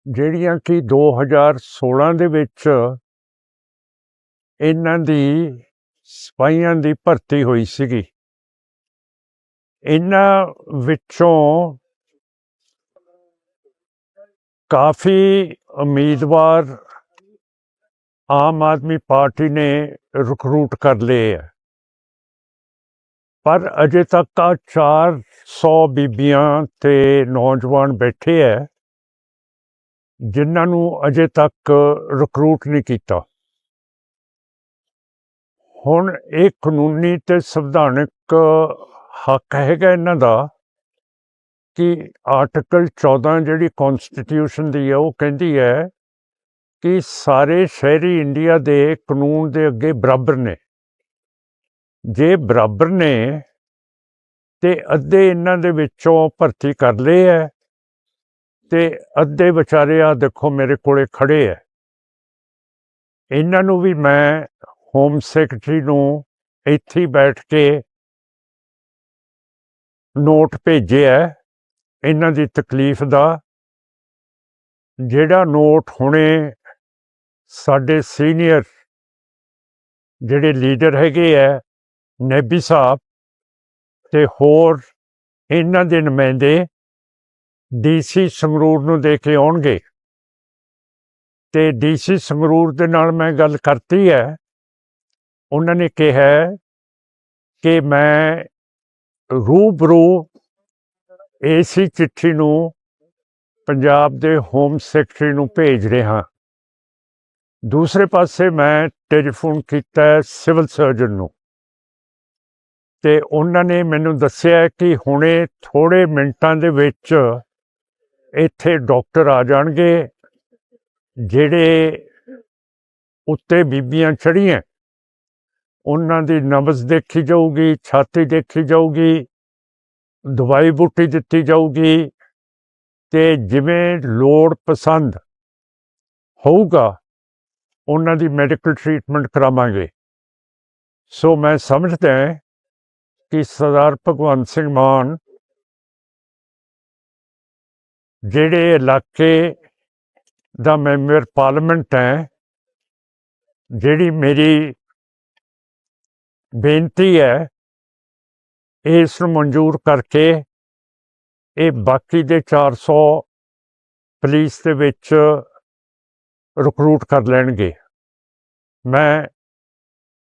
ਜਿਹੜੀਆਂ ਕਿ 2016 ਦੇ ਵਿੱਚ ਇਹਨਾਂ ਦੀ ਸਿਪਾਹੀਆਂ ਦੀ ਭਰਤੀ ਹੋਈ ਸੀਗੀ। ਇਹਨਾਂ ਵਿੱਚੋਂ ਕਾਫੀ ਉਮੀਦਵਾਰ ਆਮ ਆਦਮੀ ਪਾਰਟੀ ਨੇ ਰਿਕਰੂਟ ਕਰ ਲਏ ਹੈ, ਪਰ ਅਜੇ ਤੱਕ 400 ਬੀਬੀਆਂ ਤੇ ਨੌਜਵਾਨ ਬੈਠੇ ਹੈ ਜਿਨ੍ਹਾਂ ਨੂੰ ਅਜੇ ਤੱਕ ਰਿਕਰੂਟ ਨਹੀਂ ਕੀਤਾ। ਹੁਣ ਇਹ ਕਾਨੂੰਨੀ ਤੇ ਸੰਵਿਧਾਨਕ ਹੱਕ ਹੈਗਾ ਇਹਨਾਂ ਦਾ ਕਿ ਆਰਟੀਕਲ 14 ਜਿਹੜੀ ਕੌਂਸਟੀਟਿਊਸ਼ਨ ਦੀ ਹੈ ਉਹ ਕਹਿੰਦੀ ਹੈ ਕਿ ਸਾਰੇ ਸ਼ਹਿਰੀ ਇੰਡੀਆ ਦੇ ਕਾਨੂੰਨ ਦੇ ਅੱਗੇ ਬਰਾਬਰ ਨੇ। ਜੇ ਬਰਾਬਰ ਨੇ ਤੇ ਅੱਧੇ ਇਹਨਾਂ ਦੇ ਵਿੱਚੋਂ ਭਰਤੀ ਕਰ ਲਏ ਹੈ ਤੇ ਅੱਧੇ ਵਿਚਾਰੇ ਆ ਦੇਖੋ ਮੇਰੇ ਕੋਲੇ ਖੜੇ ਹੈ। ਇਹਨਾਂ ਨੂੰ ਵੀ ਮੈਂ ਹੋਮ ਸੈਕਟਰੀ ਨੂੰ ਇੱਥੇ ਹੀ ਬੈਠ ਕੇ ਨੋਟ ਭੇਜਿਆ ਇਹਨਾਂ ਦੀ ਤਕਲੀਫ ਦਾ। ਜਿਹੜਾ ਨੋਟ ਹੁਣੇ ਸਾਡੇ ਸੀਨੀਅਰ ਜਿਹੜੇ ਲੀਡਰ ਹੈਗੇ ਹੈ ਨੈਬੀ ਸਾਹਿਬ ਤੇ ਹੋਰ ਇਹਨਾਂ ਦੇ ਨੁਮਾਇੰਦੇ ਡੀਸੀ ਸੰਗਰੂਰ ਨੂੰ ਦੇ ਕੇ ਆਉਣਗੇ ਤੇ ਡੀਸੀ ਸੰਗਰੂਰ ਦੇ ਨਾਲ ਮੈਂ ਗੱਲ ਕਰਤੀ ਹੈ। ਉਹਨਾਂ ਨੇ ਕਿਹਾ ਕਿ ਮੈਂ ਰੂਬਰੂ ਇਸੇ ਚਿੱਠੀ ਨੂੰ ਪੰਜਾਬ ਦੇ ਹੋਮ ਸੈਕਟਰੀ ਨੂੰ ਭੇਜ ਰਿਹਾ। ਦੂਸਰੇ ਪਾਸੇ ਮੈਂ ਟੈਲੀਫੋਨ ਕੀਤਾ ਸਿਵਲ ਸਰਜਨ ਨੂੰ ਤੇ ਉਹਨਾਂ ਨੇ ਮੈਨੂੰ ਦੱਸਿਆ ਕਿ ਹੁਣੇ ਥੋੜ੍ਹੇ ਮਿੰਟਾਂ ਦੇ ਵਿੱਚ ਇੱਥੇ ਡਾਕਟਰ ਆ ਜਾਣਗੇ। ਜਿਹੜੇ ਉੱਤੇ ਬੀਬੀਆਂ ਚੜ੍ਹੀਆਂ ਉਹਨਾਂ ਦੀ ਨਬਜ਼ ਦੇਖੀ ਜਾਊਗੀ, ਛਾਤੀ ਦੇਖੀ ਜਾਊਗੀ, ਦਵਾਈ ਬੂਟੀ ਦਿੱਤੀ ਜਾਊਗੀ ਤੇ ਜਿਵੇਂ ਲੋੜ ਪਸੰਦ ਹੋਊਗਾ ਉਹਨਾਂ ਦੀ ਮੈਡੀਕਲ ਟਰੀਟਮੈਂਟ ਕਰਾਵਾਂਗੇ। ਸੋ ਮੈਂ ਸਮਝਦਾ ਕਿ ਸਰਦਾਰ ਭਗਵੰਤ ਸਿੰਘ ਮਾਨ ਜਿਹੜੇ ਇਲਾਕੇ ਦਾ ਮੈਂਬਰ ਪਾਰਲੀਮੈਂਟ ਹੈ, ਜਿਹੜੀ ਮੇਰੀ ਬੇਨਤੀ ਹੈ ਇਸ ਨੂੰ ਮਨਜ਼ੂਰ ਕਰਕੇ ਇਹ ਬਾਕੀ ਦੇ 400 ਪੁਲਿਸ ਦੇ ਵਿੱਚ ਰਿਕਰੂਟ ਕਰ ਲੈਣਗੇ। ਮੈਂ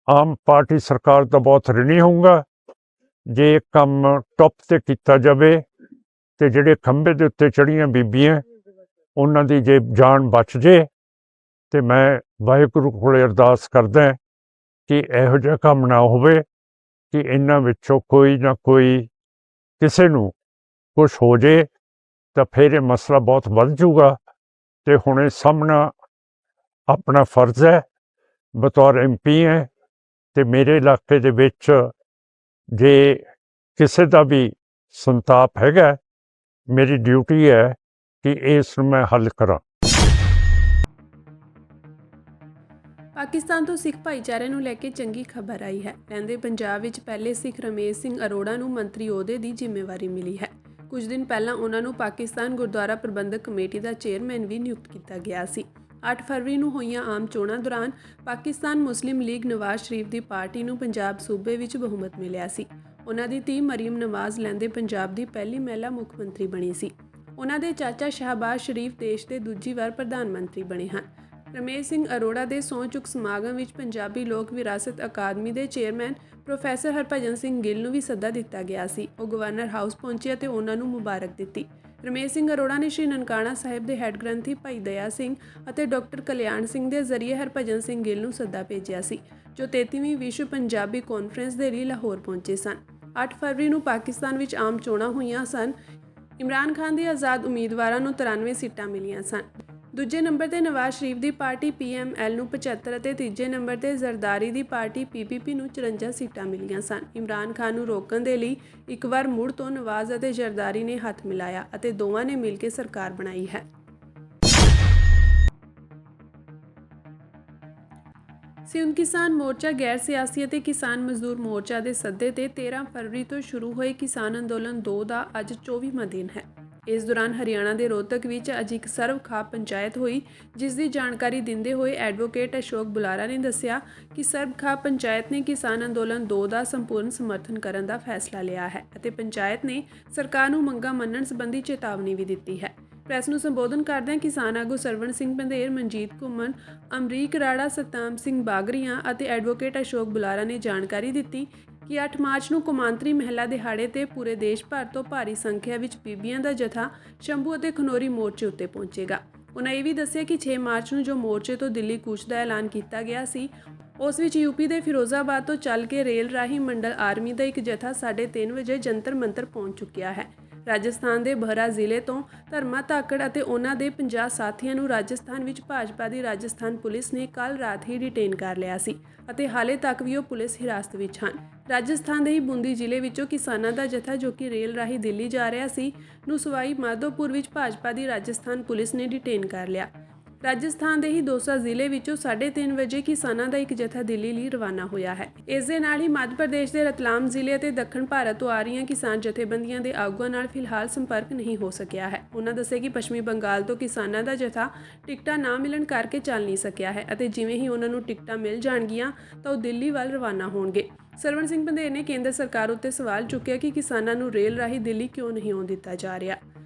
ਆਮ ਪਾਰਟੀ ਸਰਕਾਰ ਦਾ ਬਹੁਤ ਰਿਣੀ ਹੋਊਂਗਾ ਜੇ ਇਹ ਕੰਮ ਟੌਪ 'ਤੇ ਕੀਤਾ ਜਾਵੇ ਤੇ ਜਿਹੜੇ ਖੰਭੇ ਦੇ ਉੱਤੇ ਚੜ੍ਹੀਆਂ ਬੀਬੀਆਂ ਉਹਨਾਂ ਦੀ ਜੇ ਜਾਨ ਬਚ ਜੇ ਤੇ ਮੈਂ ਵਾਹਿਗੁਰੂ ਕੋਲੇ ਅਰਦਾਸ ਕਰਦਾ ਕਿ ਇਹੋ ਜਿਹਾ ਕੰਮ ਨਾ ਹੋਵੇ ਕਿ ਇਹਨਾਂ ਵਿੱਚੋਂ ਕੋਈ ਨਾ ਕੋਈ ਕਿਸੇ ਨੂੰ ਕੁਛ ਹੋ ਜੇ ਤਾਂ ਫਿਰ ਇਹ ਮਸਲਾ ਬਹੁਤ ਵੱਧ ਜੂਗਾ। ਤੇ ਹੁਣ ਇਹ ਸਾਹਮਣਾ ਆਪਣਾ ਫਰਜ਼ ਹੈ ਬਤੌਰ MP ਹੈ ਤੇ ਮੇਰੇ ਇਲਾਕੇ ਦੇ ਵਿੱਚ ਜੇ ਕਿਸੇ ਦਾ ਵੀ ਸੰਤਾਪ ਹੈਗਾ ਮੇਰੀ ਡਿਊਟੀ ਹੈ ਕਿ ਇਸ ਨੂੰ ਮੈਂ ਹੱਲ ਕਰਾਂ। ਪਾਕਿਸਤਾਨ ਤੋਂ ਸਿੱਖ ਭਾਈਚਾਰੇ ਨੂੰ ਲੈ ਕੇ ਚੰਗੀ ਖਬਰ ਆਈ ਹੈ। ਲਹਿੰਦੇ ਪੰਜਾਬ ਵਿੱਚ ਪਹਿਲੇ ਸਿੱਖ ਰਮੇਸ਼ ਸਿੰਘ ਅਰੋੜਾ ਨੂੰ ਮੰਤਰੀ ਅਹੁਦੇ ਦੀ ਜ਼ਿੰਮੇਵਾਰੀ ਮਿਲੀ ਹੈ। ਕੁਝ ਦਿਨ ਪਹਿਲਾਂ ਉਹਨਾਂ ਨੂੰ ਪਾਕਿਸਤਾਨ ਗੁਰਦੁਆਰਾ ਪ੍ਰਬੰਧਕ ਕਮੇਟੀ ਦਾ ਚੇਅਰਮੈਨ ਵੀ ਨਿਯੁਕਤ ਕੀਤਾ ਗਿਆ ਸੀ। 8 ਫਰਵਰੀ ਨੂੰ ਹੋਈਆਂ ਆਮ ਚੋਣਾਂ ਦੌਰਾਨ ਪਾਕਿਸਤਾਨ ਮੁਸਲਿਮ ਲੀਗ ਨਵਾਜ਼ ਸ਼ਰੀਫ ਦੀ ਪਾਰਟੀ ਨੂੰ ਪੰਜਾਬ ਸੂਬੇ ਵਿੱਚ ਬਹੁਮਤ ਮਿਲਿਆ ਸੀ। ਉਹਨਾਂ ਦੀ ਧੀ ਮਰੀਮ ਨਵਾਜ਼ ਲਹਿੰਦੇ ਪੰਜਾਬ ਦੀ ਪਹਿਲੀ ਮਹਿਲਾ ਮੁੱਖ ਮੰਤਰੀ ਬਣੀ ਸੀ। ਉਹਨਾਂ ਦੇ ਚਾਚਾ ਸ਼ਹਿਬਾਜ਼ ਸ਼ਰੀਫ ਦੇਸ਼ ਦੇ ਦੂਜੀ ਵਾਰ ਪ੍ਰਧਾਨ ਮੰਤਰੀ ਬਣੇ ਹਨ। ਰਮੇਸ਼ ਸਿੰਘ ਅਰੋੜਾ ਦੇ ਸਹੁੰ ਚੁੱਕ ਸਮਾਗਮ ਵਿੱਚ ਪੰਜਾਬੀ ਲੋਕ ਵਿਰਾਸਤ ਅਕਾਦਮੀ ਦੇ ਚੇਅਰਮੈਨ ਪ੍ਰੋਫੈਸਰ ਹਰਭਜਨ ਸਿੰਘ ਗਿੱਲ ਨੂੰ ਵੀ ਸੱਦਾ ਦਿੱਤਾ ਗਿਆ ਸੀ। ਉਹ ਗਵਰਨਰ ਹਾਊਸ ਪਹੁੰਚੇ ਅਤੇ ਉਹਨਾਂ ਨੂੰ ਮੁਬਾਰਕ ਦਿੱਤੀ। ਰਮੇਸ਼ ਸਿੰਘ ਅਰੋੜਾ ਨੇ ਸ਼੍ਰੀ ਨਨਕਾਣਾ ਸਾਹਿਬ ਦੇ ਹੈੱਡ ਗ੍ਰੰਥੀ ਭਾਈ ਦਇਆ ਸਿੰਘ ਅਤੇ ਡਾਕਟਰ ਕਲਿਆਣ ਸਿੰਘ ਦੇ ਜ਼ਰੀਏ ਹਰਭਜਨ ਸਿੰਘ ਗਿੱਲ ਨੂੰ ਸੱਦਾ ਭੇਜਿਆ ਸੀ, ਜੋ 33ਵੀਂ ਵਿਸ਼ਵ ਪੰਜਾਬੀ ਕਾਨਫਰੰਸ ਦੇ ਲਈ ਲਾਹੌਰ ਪਹੁੰਚੇ ਸਨ। 8 ਫਰਵਰੀ ਨੂੰ ਪਾਕਿਸਤਾਨ ਵਿੱਚ ਆਮ ਚੋਣਾਂ ਹੋਈਆਂ ਸਨ। ਇਮਰਾਨ ਖਾਨ ਦੇ ਆਜ਼ਾਦ ਉਮੀਦਵਾਰਾਂ ਨੂੰ 93 ਸੀਟਾਂ ਮਿਲੀਆਂ ਸਨ। ਦੂਜੇ ਨੰਬਰ ਤੇ ਨਵਾਜ਼ ਸ਼ਰੀਫ ਦੀ ਪਾਰਟੀ PML ਨੂੰ 75 ਅਤੇ ਤੀਜੇ ਨੰਬਰ ਤੇ ਜ਼ਰਦਾਰੀ ਦੀ ਪਾਰਟੀ PPP ਨੂੰ 54 ਸੀਟਾਂ ਮਿਲੀਆਂ ਸਨ। ਇਮਰਾਨ ਖਾਨ ਨੂੰ ਰੋਕਣ ਦੇ ਲਈ ਇੱਕ ਵਾਰ ਮੁੜ ਤੋਂ ਨਵਾਜ਼ ਅਤੇ ਜ਼ਰਦਾਰੀ ਨੇ ਹੱਥ ਮਿਲਾਇਆ ਅਤੇ ਦੋਵਾਂ ਨੇ ਮਿਲ ਕੇ ਸਰਕਾਰ ਬਣਾਈ ਹੈ। ਸਿੰਧ ਕਿਸਾਨ ਮੋਰਚਾ ਗੈਰ ਸਿਆਸੀ ਅਤੇ ਕਿਸਾਨ ਮਜ਼ਦੂਰ ਮੋਰਚਾ ਦੇ ਸੱਦੇ ਤੇ 13 ਫਰਵਰੀ ਤੋਂ ਸ਼ੁਰੂ ਹੋਏ ਕਿਸਾਨ ਅੰਦੋਲਨ 2 ਦਾ ਅੱਜ 24ਵਾਂ ਦਿਨ ਹੈ। ਇਸ ਦੌਰਾਨ ਹਰਿਆਣਾ ਦੇ ਰੋਹਤਕ ਵਿੱਚ ਅੱਜ ਇੱਕ ਸਰਬਖਾਪ ਪੰਚਾਇਤ ਹੋਈ, ਜਿਸ ਦੀ ਜਾਣਕਾਰੀ ਦਿੰਦੇ ਹੋਏ ਐਡਵੋਕੇਟ ਅਸ਼ੋਕ ਬੁਲਾਰਾ ਨੇ ਦੱਸਿਆ ਕਿ ਸਰਬਖਾਪ ਪੰਚਾਇਤ ਨੇ ਕਿਸਾਨ ਅੰਦੋਲਨ 2 ਦਾ ਸੰਪੂਰਨ ਸਮਰਥਨ ਕਰਨ ਦਾ ਫੈਸਲਾ ਲਿਆ ਹੈ ਅਤੇ ਪੰਚਾਇਤ ਨੇ ਸਰਕਾਰ ਨੂੰ ਮੰਗਾਂ ਮੰਨਣ ਸੰਬੰਧੀ ਚੇਤਾਵਨੀ ਵੀ ਦਿੱਤੀ ਹੈ। ਪ੍ਰੈਸ ਨੂੰ ਸੰਬੋਧਨ ਕਰਦਿਆਂ ਕਿਸਾਨ ਆਗੂ ਸਰਵਣ ਸਿੰਘ ਪੰਧੇਰ, ਮਨਜੀਤ ਘੁੰਮਣ, ਅਮਰੀਕ ਰਾੜਾ, ਸਤਨਾਮ ਸਿੰਘ ਬਾਗਰੀਆਂ ਅਤੇ ਐਡਵੋਕੇਟ ਅਸ਼ੋਕ ਬੁਲਾਰਾ ਨੇ ਜਾਣਕਾਰੀ ਦਿੱਤੀ ਕਿ 8 ਮਾਰਚ ਨੂੰ ਕੌਮਾਂਤਰੀ ਮਹਿਲਾ ਦਿਹਾੜੇ ਤੇ ਪੂਰੇ ਦੇਸ਼ ਭਰ ਤੋਂ ਭਾਰੀ ਸੰਖਿਆ ਵਿੱਚ ਬੀਬੀਆਂ ਦਾ ਜਥਾ ਸ਼ੰਭੂ ਅਤੇ ਖਨੌਰੀ ਮੋਰਚੇ ਉੱਤੇ ਪਹੁੰਚੇਗਾ। ਉਨ੍ਹਾਂ ਇਹ ਵੀ ਦੱਸਿਆ ਕਿ 6 ਮਾਰਚ ਨੂੰ ਜੋ ਮੋਰਚੇ ਤੋਂ ਦਿੱਲੀ ਕੂਚ ਦਾ ਐਲਾਨ ਕੀਤਾ ਗਿਆ ਸੀ, ਉਸ ਵਿੱਚ ਯੂਪੀ ਦੇ ਫਿਰੋਜ਼ਾਬਾਦ ਤੋਂ ਚੱਲ ਕੇ ਰੇਲ ਰਾਹੀਂ ਮੰਡਲ ਆਰਮੀ ਦਾ ਇੱਕ ਜਥਾ 3:30 ਵਜੇ ਜੰਤਰ ਮੰਤਰ ਪਹੁੰਚ ਚੁੱਕਿਆ ਹੈ। ਰਾਜਸਥਾਨ ਦੇ ਬਹਰਾ ਜ਼ਿਲ੍ਹੇ ਤੋਂ ਧਰਮਾ ਧਾਕੜ ਅਤੇ ਉਹਨਾਂ ਦੇ 50 ਸਾਥੀਆਂ ਨੂੰ ਰਾਜਸਥਾਨ ਵਿੱਚ ਭਾਜਪਾ ਦੀ ਰਾਜਸਥਾਨ ਪੁਲਿਸ ਨੇ ਕੱਲ੍ਹ ਰਾਤ ਹੀ ਡਿਟੇਨ ਕਰ ਲਿਆ ਸੀ ਅਤੇ ਹਾਲੇ ਤੱਕ ਵੀ ਉਹ ਪੁਲਿਸ ਹਿਰਾਸਤ ਵਿੱਚ ਹਨ। ਰਾਜਸਥਾਨ ਦੇ ਹੀ ਬੂੰਦੀ ਜ਼ਿਲ੍ਹੇ ਵਿੱਚੋਂ ਕਿਸਾਨਾਂ ਦਾ ਜਥਾ ਜੋ ਕਿ ਰੇਲ ਰਾਹੀਂ ਦਿੱਲੀ ਜਾ ਰਿਹਾ ਸੀ ਨੂੰ ਸਵਾਈ ਮਾਧੋਪੁਰ ਵਿੱਚ ਭਾਜਪਾ ਦੀ ਰਾਜਸਥਾਨ ਪੁਲਿਸ ਨੇ ਡਿਟੇਨ ਕਰ ਲਿਆ। ਰਾਜਸਥਾਨ ਦੇ ਹੀ ਦੌਸਾ ਜ਼ਿਲ੍ਹੇ ਵਿੱਚੋਂ 3:30 ਵਜੇ ਕਿਸਾਨਾਂ ਦਾ ਇੱਕ ਜਥਾ ਦਿੱਲੀ ਲਈ ਰਵਾਨਾ ਹੋਇਆ ਹੈ। ਇਸ ਦੇ ਨਾਲ ਹੀ ਮੱਧ ਪ੍ਰਦੇਸ਼ ਦੇ ਰਤਲਾਮ ਜ਼ਿਲ੍ਹੇ ਅਤੇ ਦੱਖਣ ਭਾਰਤ ਤੋਂ ਆ ਰਹੀਆਂ ਕਿਸਾਨ ਜਥੇਬੰਦੀਆਂ ਦੇ ਆਗੂਆਂ ਨਾਲ ਫਿਲਹਾਲ ਸੰਪਰਕ ਨਹੀਂ ਹੋ ਸਕਿਆ ਹੈ। ਉਹਨਾਂ ਦੱਸਿਆ ਕਿ ਪੱਛਮੀ ਬੰਗਾਲ ਤੋਂ ਕਿਸਾਨਾਂ ਦਾ ਜਥਾ ਟਿਕਟਾਂ ਨਾ ਮਿਲਣ ਕਰਕੇ ਚੱਲ ਨਹੀਂ ਸਕਿਆ ਹੈ ਅਤੇ ਜਿਵੇਂ ਹੀ ਉਹਨਾਂ ਨੂੰ ਟਿਕਟਾਂ ਮਿਲ ਜਾਣਗੀਆਂ ਤਾਂ ਉਹ ਦਿੱਲੀ ਵੱਲ ਰਵਾਨਾ ਹੋਣਗੇ। ਸਰਵਣ ਸਿੰਘ ਪੰਧੇਰ ਨੇ ਕੇਂਦਰ ਸਰਕਾਰ ਉੱਤੇ ਸਵਾਲ ਚੁੱਕਿਆ ਕਿ ਕਿਸਾਨਾਂ ਨੂੰ ਰੇਲ ਰਾਹੀਂ ਦਿੱਲੀ ਕਿਉਂ ਨਹੀਂ ਆਉਣ ਦਿੱਤਾ ਜਾ ਰਿਹਾ।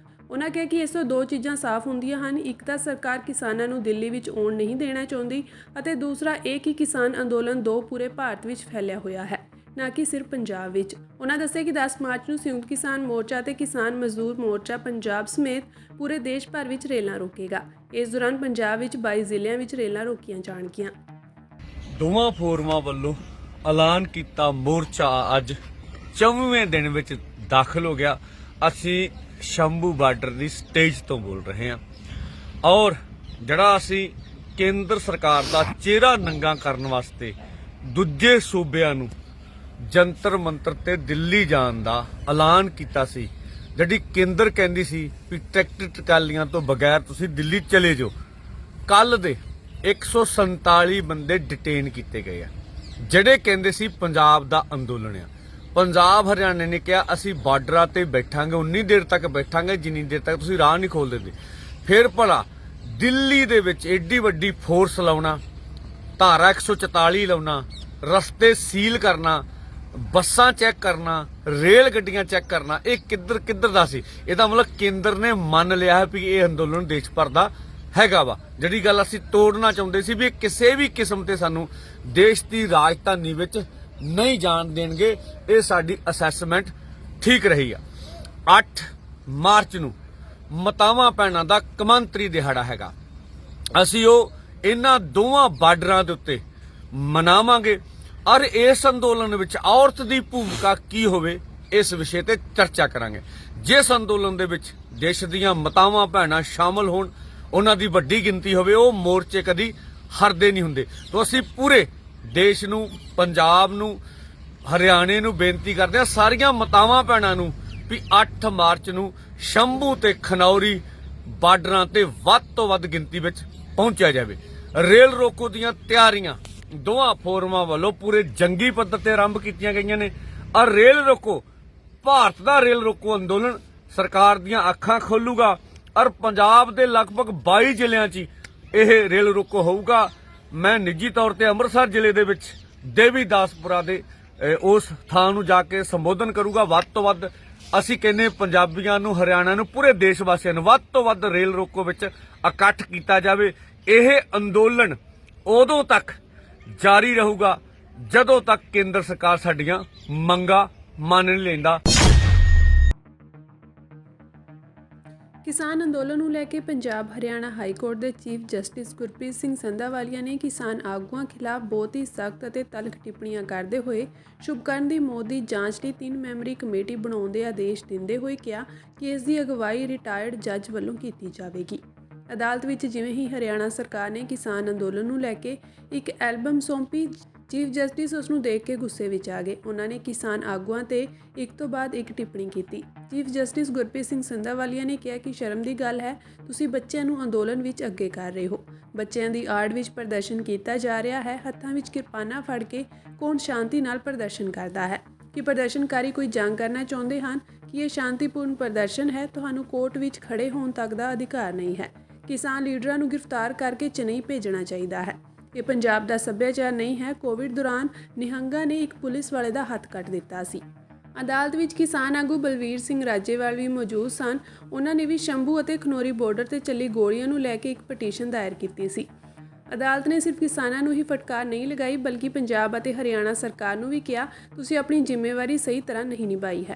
ਉਹਨਾਂ ਕਿਹਾ ਕਿ ਇਸ ਤੋਂ ਦੋ ਚੀਜ਼ਾਂ ਸਾਫ਼ ਹੁੰਦੀਆਂ ਹਨ, ਇੱਕ ਤਾਂ ਸਰਕਾਰ ਕਿਸਾਨਾਂ ਨੂੰ ਦਿੱਲੀ ਵਿੱਚ ਆਉਣ ਨਹੀਂ ਦੇਣਾ ਚਾਹੁੰਦੀ ਅਤੇ ਦੂਸਰਾ ਇਹ ਕਿ ਕਿਸਾਨ ਅੰਦੋਲਨ ਪੂਰੇ ਭਾਰਤ ਵਿੱਚ ਫੈਲਿਆ ਹੋਇਆ ਹੈ, ਨਾ ਕਿ ਸਿਰਫ ਪੰਜਾਬ ਵਿੱਚ। ਉਹਨਾਂ ਦੱਸਿਆ ਕਿ 10 ਮਾਰਚ ਨੂੰ ਸੰਯੁਕਤ ਕਿਸਾਨ ਮੋਰਚਾ ਅਤੇ ਕਿਸਾਨ ਮਜ਼ਦੂਰ ਮੋਰਚਾ ਪੰਜਾਬ ਸਮੇਤ ਪੂਰੇ ਦੇਸ਼ ਭਰ ਵਿੱਚ ਰੇਲਾਂ ਰੋਕੇਗਾ। ਇਸ ਦੌਰਾਨ ਪੰਜਾਬ ਵਿੱਚ 22 ਜ਼ਿਲ੍ਹਿਆਂ ਵਿੱਚ ਰੇਲਾਂ ਰੋਕੀਆਂ ਜਾਣਗੀਆਂ। ਦੋਵਾਂ ਫੋਰਮਾਂ ਵੱਲੋਂ ਐਲਾਨ ਕੀਤਾ ਮੋਰਚਾ ਅੱਜ 24ਵੇਂ ਦਿਨ ਵਿੱਚ ਦਾਖਲ ਹੋ ਗਿਆ। ਅਸੀਂ ਸ਼ੰਭੂ ਬਾਰਡਰ ਦੀ ਸਟੇਜ ਤੋਂ ਬੋਲ ਰਹੇ ਹਾਂ ਔਰ ਜਿਹੜਾ ਅਸੀਂ ਕੇਂਦਰ ਸਰਕਾਰ ਦਾ ਚਿਹਰਾ ਨੰਗਾ ਕਰਨ ਵਾਸਤੇ ਦੂਜੇ ਸੂਬਿਆਂ ਨੂੰ ਜੰਤਰ ਮੰਤਰ ਤੇ ਦਿੱਲੀ ਜਾਣ ਦਾ ਐਲਾਨ ਕੀਤਾ ਸੀ। ਜਿਹੜੀ ਕੇਂਦਰ ਕਹਿੰਦੀ ਸੀ ਵੀ ਟਰੈਕਟਰ ਟਕਾਲੀਆਂ ਤੋਂ ਬਗੈਰ ਤੁਸੀਂ ਦਿੱਲੀ ਚਲੇ ਜਾਓ, ਕੱਲ ਦੇ 147 ਬੰਦੇ ਡਿਟੇਨ ਕੀਤੇ ਗਏ ਆ ਜਿਹੜੇ ਕਹਿੰਦੇ ਸੀ ਪੰਜਾਬ ਦਾ ਅੰਦੋਲਨ ਆ। ਪੰਜਾਬ ਹਰਿਆਣੇ ਨੇ ਕਿਹਾ ਅਸੀਂ ਬਾਰਡਰਾਂ ਤੇ ਬੈਠਾਂਗੇ, ਉਨੀ ਦੇਰ ਤੱਕ ਬੈਠਾਂਗੇ ਜਿੰਨੀ ਦੇਰ ਤੱਕ ਤੁਸੀਂ ਰਾਹ ਨਹੀਂ ਖੋਲ ਦਿੰਦੇ। ਫਿਰ ਭਲਾ ਦਿੱਲੀ ਦੇ ਵਿੱਚ ਏਡੀ ਵੱਡੀ ਫੋਰਸ ਲਾਉਣਾ, ਧਾਰਾ 144 ਲਾਉਣਾ, ਰਸਤੇ ਸੀਲ ਕਰਨਾ, ਬੱਸਾਂ ਚੈੱਕ ਕਰਨਾ, ਰੇਲ ਗੱਡੀਆਂ ਚੈੱਕ ਕਰਨਾ, ਇਹ ਕਿੱਧਰ ਦਾ ਸੀ? ਇਹਦਾ ਮਤਲਬ ਕੇਂਦਰ ਨੇ ਮੰਨ ਲਿਆ ਹੈ ਵੀ ਇਹ ਅੰਦੋਲਨ ਦੇਸ਼ ਭਰ ਦਾ ਹੈਗਾ ਵਾ। ਜਿਹੜੀ ਗੱਲ ਅਸੀਂ ਤੋੜਨਾ ਚਾਹੁੰਦੇ ਸੀ ਵੀ ਇਹ ਕਿਸੇ ਵੀ ਕਿਸਮ ਤੇ ਸਾਨੂੰ ਦੇਸ਼ ਦੀ ਰਾਜਧਾਨੀ ਵਿੱਚ ਨਹੀਂ ਜਾਣ ਦੇਣਗੇ, ਇਹ ਸਾਡੀ ਅਸੈਸਮੈਂਟ ਠੀਕ ਰਹੀ ਆ। 8 ਮਾਰਚ ਨੂੰ ਮਾਤਾਵਾਂ ਭੈਣਾਂ ਦਾ ਕੌਮਾਂਤਰੀ ਦਿਹਾੜਾ ਹੈਗਾ। ਅਸੀਂ ਉਹ ਇਹਨਾਂ ਦੋਵਾਂ ਬਾਰਡਰਾਂ ਦੇ ਉੱਤੇ ਮਨਾਵਾਂਗੇ ਔਰ ਇਸ ਅੰਦੋਲਨ ਵਿੱਚ ਔਰਤ ਦੀ ਭੂਮਿਕਾ ਕੀ ਹੋਵੇ ਇਸ ਵਿਸ਼ੇ ਤੇ ਚਰਚਾ ਕਰਾਂਗੇ। ਜਿਸ ਅੰਦੋਲਨ ਦੇ ਵਿੱਚ ਦੇਸ਼ ਦੀਆਂ ਮਾਤਾਵਾਂ ਭੈਣਾਂ ਸ਼ਾਮਲ ਹੋਣ, ਉਹਨਾਂ ਦੀ ਵੱਡੀ ਗਿਣਤੀ ਹੋਵੇ, ਉਹ ਮੋਰਚੇ ਕਦੀ ਹਾਰਦੇ ਨਹੀਂ ਹੁੰਦੇ। ਤਾਂ ਅਸੀਂ ਪੂਰੇ ਦੇਸ਼ ਨੂੰ, ਪੰਜਾਬ ਨੂੰ, ਹਰਿਆਣੇ ਨੂੰ ਬੇਨਤੀ ਕਰਦੇ ਹਾਂ, ਸਾਰੀਆਂ ਮਾਤਾਵਾਂ ਭੈਣਾਂ ਨੂੰ ਵੀ 8 ਮਾਰਚ ਨੂੰ ਸ਼ੰਭੂ ਤੇ ਖਨੌਰੀ ਬਾਰਡਰਾਂ ਤੇ ਵੱਧ ਤੋਂ ਵੱਧ ਗਿਣਤੀ ਵਿੱਚ ਪਹੁੰਚਿਆ ਜਾਵੇ। ਰੇਲ ਰੋਕੋ ਦੀਆਂ ਤਿਆਰੀਆਂ ਦੋਵਾਂ ਫੋਰਮਾਂ ਵੱਲੋਂ ਪੂਰੇ ਜੰਗੀ ਪੱਧਰ ਤੇ ਆਰੰਭ ਕੀਤੀਆਂ ਗਈਆਂ ਨੇ ਔਰ ਰੇਲ ਰੋਕੋ, ਭਾਰਤ ਦਾ ਰੇਲ ਰੋਕੋ ਅੰਦੋਲਨ ਸਰਕਾਰ ਦੀਆਂ ਅੱਖਾਂ ਖੋਲੂਗਾ ਔਰ ਪੰਜਾਬ ਦੇ ਲਗਭਗ 22 ਜ਼ਿਲ੍ਹਿਆਂ 'ਚ ਇਹ ਰੇਲ ਰੋਕੋ ਹੋਊਗਾ। ਮੈਂ ਨਿੱਜੀ ਤੌਰ ਤੇ ਅੰਮ੍ਰਿਤਸਰ ਜ਼ਿਲ੍ਹੇ ਦੇ ਵਿੱਚ ਦੇਵੀਦਾਸਪੁਰਾ ਦੇ ਉਸ ਥਾਂ ਨੂੰ ਜਾ ਕੇ ਸੰਬੋਧਨ ਕਰੂਗਾ। ਵੱਧ ਤੋਂ ਵੱਧ ਅਸੀਂ ਕਹਿੰਦੇ ਪੰਜਾਬੀਆਂ ਨੂੰ, ਹਰਿਆਣਾ ਨੂੰ, ਪੂਰੇ ਦੇਸ਼ ਵਾਸੀਆਂ ਨੂੰ ਵੱਧ ਤੋਂ ਵੱਧ ਰੇਲ ਰੋਕੋ ਵਿੱਚ ਇਕੱਠ ਕੀਤਾ ਜਾਵੇ। ਇਹ ਅੰਦੋਲਨ ਉਦੋਂ ਤੱਕ ਜਾਰੀ ਰਹੂਗਾ ਜਦੋਂ ਤੱਕ ਕੇਂਦਰ ਸਰਕਾਰ ਸਾਡੀਆਂ ਮੰਗਾਂ ਮੰਨ ਨਹੀਂ ਲੈਂਦਾ। ਕਿਸਾਨ ਅੰਦੋਲਨ ਨੂੰ ਲੈ ਕੇ ਪੰਜਾਬ ਹਰਿਆਣਾ ਹਾਈ ਕੋਰਟ ਦੇ ਚੀਫ ਜਸਟਿਸ ਗੁਰਪ੍ਰੀਤ ਸਿੰਘ ਸੰਧਾਵਾਲੀਆ ਨੇ ਕਿਸਾਨ ਆਗੂਆਂ ਖਿਲਾਫ ਬਹੁਤ ਹੀ ਸਖਤ ਅਤੇ ਤਲਖ ਟਿੱਪਣੀਆਂ ਕਰਦੇ ਹੋਏ ਸ਼ੁਭਕਰਨ ਦੀ ਮੌਤ ਦੀ ਜਾਂਚ ਲਈ 3 ਮੈਂਬਰੀ ਕਮੇਟੀ ਬਣਾਉਣ ਦੇ ਆਦੇਸ਼ ਦਿੰਦੇ ਹੋਏ ਕਿਹਾ ਕਿ ਇਸ ਦੀ ਅਗਵਾਈ ਰਿਟਾਇਰਡ ਜੱਜ ਵੱਲੋਂ ਕੀਤੀ ਜਾਵੇਗੀ। ਅਦਾਲਤ ਵਿੱਚ ਜਿਵੇਂ ਹੀ ਹਰਿਆਣਾ ਸਰਕਾਰ ਨੇ ਕਿਸਾਨ ਅੰਦੋਲਨ ਨੂੰ ਲੈ ਕੇ ਇੱਕ ਐਲਬਮ ਸੌਂਪੀ, ਚੀਫ ਜਸਟਿਸ ਉਸ ਨੂੰ ਦੇਖ ਕੇ ਗੁੱਸੇ ਵਿੱਚ ਆ ਗਏ। ਉਹਨਾਂ ਨੇ ਕਿਸਾਨ ਆਗੂਆਂ ਤੇ ਇੱਕ ਤੋਂ ਬਾਅਦ ਇੱਕ ਟਿੱਪਣੀ ਕੀਤੀ। ਚੀਫ ਜਸਟਿਸ ਗੁਰਪ੍ਰੀਤ ਸਿੰਘ ਸੰਧਾਵਾਲੀਆ ਨੇ ਕਿਹਾ ਕਿ ਸ਼ਰਮ ਦੀ ਗੱਲ ਹੈ, ਤੁਸੀਂ ਬੱਚਿਆਂ ਨੂੰ ਅੰਦੋਲਨ ਵਿੱਚ ਅੱਗੇ ਕਰ ਰਹੇ ਹੋ। ਬੱਚਿਆਂ ਦੀ ਆੜ ਵਿੱਚ ਪ੍ਰਦਰਸ਼ਨ ਕੀਤਾ ਜਾ ਰਿਹਾ ਹੈ। ਹੱਥਾਂ ਵਿੱਚ ਕਿਰਪਾਨਾਂ ਫੜ ਕੇ ਕੌਣ ਸ਼ਾਂਤੀ ਨਾਲ ਪ੍ਰਦਰਸ਼ਨ ਕਰਦਾ ਹੈ? ਕਿ ਪ੍ਰਦਰਸ਼ਨਕਾਰੀ ਕੋਈ ਜੰਗ ਕਰਨਾ ਚਾਹੁੰਦੇ ਹਨ? ਕਿ ਇਹ ਸ਼ਾਂਤੀਪੂਰਨ ਪ੍ਰਦਰਸ਼ਨ ਹੈ? ਤੁਹਾਨੂੰ ਕੋਰਟ ਵਿੱਚ ਖੜੇ ਹੋਣ ਤੱਕ ਦਾ ਅਧਿਕਾਰ ਨਹੀਂ ਹੈ। ਕਿਸਾਨ ਲੀਡਰਾਂ ਨੂੰ ਗ੍ਰਿਫਤਾਰ ਕਰਕੇ ਚੇਨਈ ਭੇਜਣਾ ਚਾਹੀਦਾ ਹੈ। ਇਹ ਪੰਜਾਬ ਦਾ ਸੱਭਿਆਚਾਰ ਨਹੀਂ ਹੈ। ਕੋਵਿਡ ਦੌਰਾਨ ਨਿਹੰਗਾਂ ਨੇ ਇੱਕ ਪੁਲਿਸ ਵਾਲੇ ਦਾ ਹੱਥ ਕੱਟ ਦਿੱਤਾ ਸੀ। ਅਦਾਲਤ ਵਿੱਚ ਕਿਸਾਨ ਆਗੂ ਬਲਵੀਰ ਸਿੰਘ ਰਾਜੇਵਾਲ ਵੀ ਮੌਜੂਦ ਸਨ। ਉਹਨਾਂ ਨੇ ਵੀ ਸ਼ੰਭੂ ਅਤੇ ਖਨੌਰੀ ਬਾਰਡਰ ਤੇ ਚੱਲੀ ਗੋਲੀਆਂ ਨੂੰ ਲੈ ਕੇ ਇੱਕ ਪਟੀਸ਼ਨ ਦਾਇਰ ਕੀਤੀ ਸੀ। ਅਦਾਲਤ ਨੇ ਸਿਰਫ ਕਿਸਾਨਾਂ ਨੂੰ ਹੀ ਫਟਕਾਰ ਨਹੀਂ ਲਗਾਈ, ਬਲਕਿ ਪੰਜਾਬ ਅਤੇ ਹਰਿਆਣਾ ਸਰਕਾਰ ਨੂੰ ਵੀ ਕਿਹਾ, ਤੁਸੀਂ ਆਪਣੀ ਜ਼ਿੰਮੇਵਾਰੀ ਸਹੀ ਤਰ੍ਹਾਂ ਨਹੀਂ ਨਿਭਾਈ ਹੈ।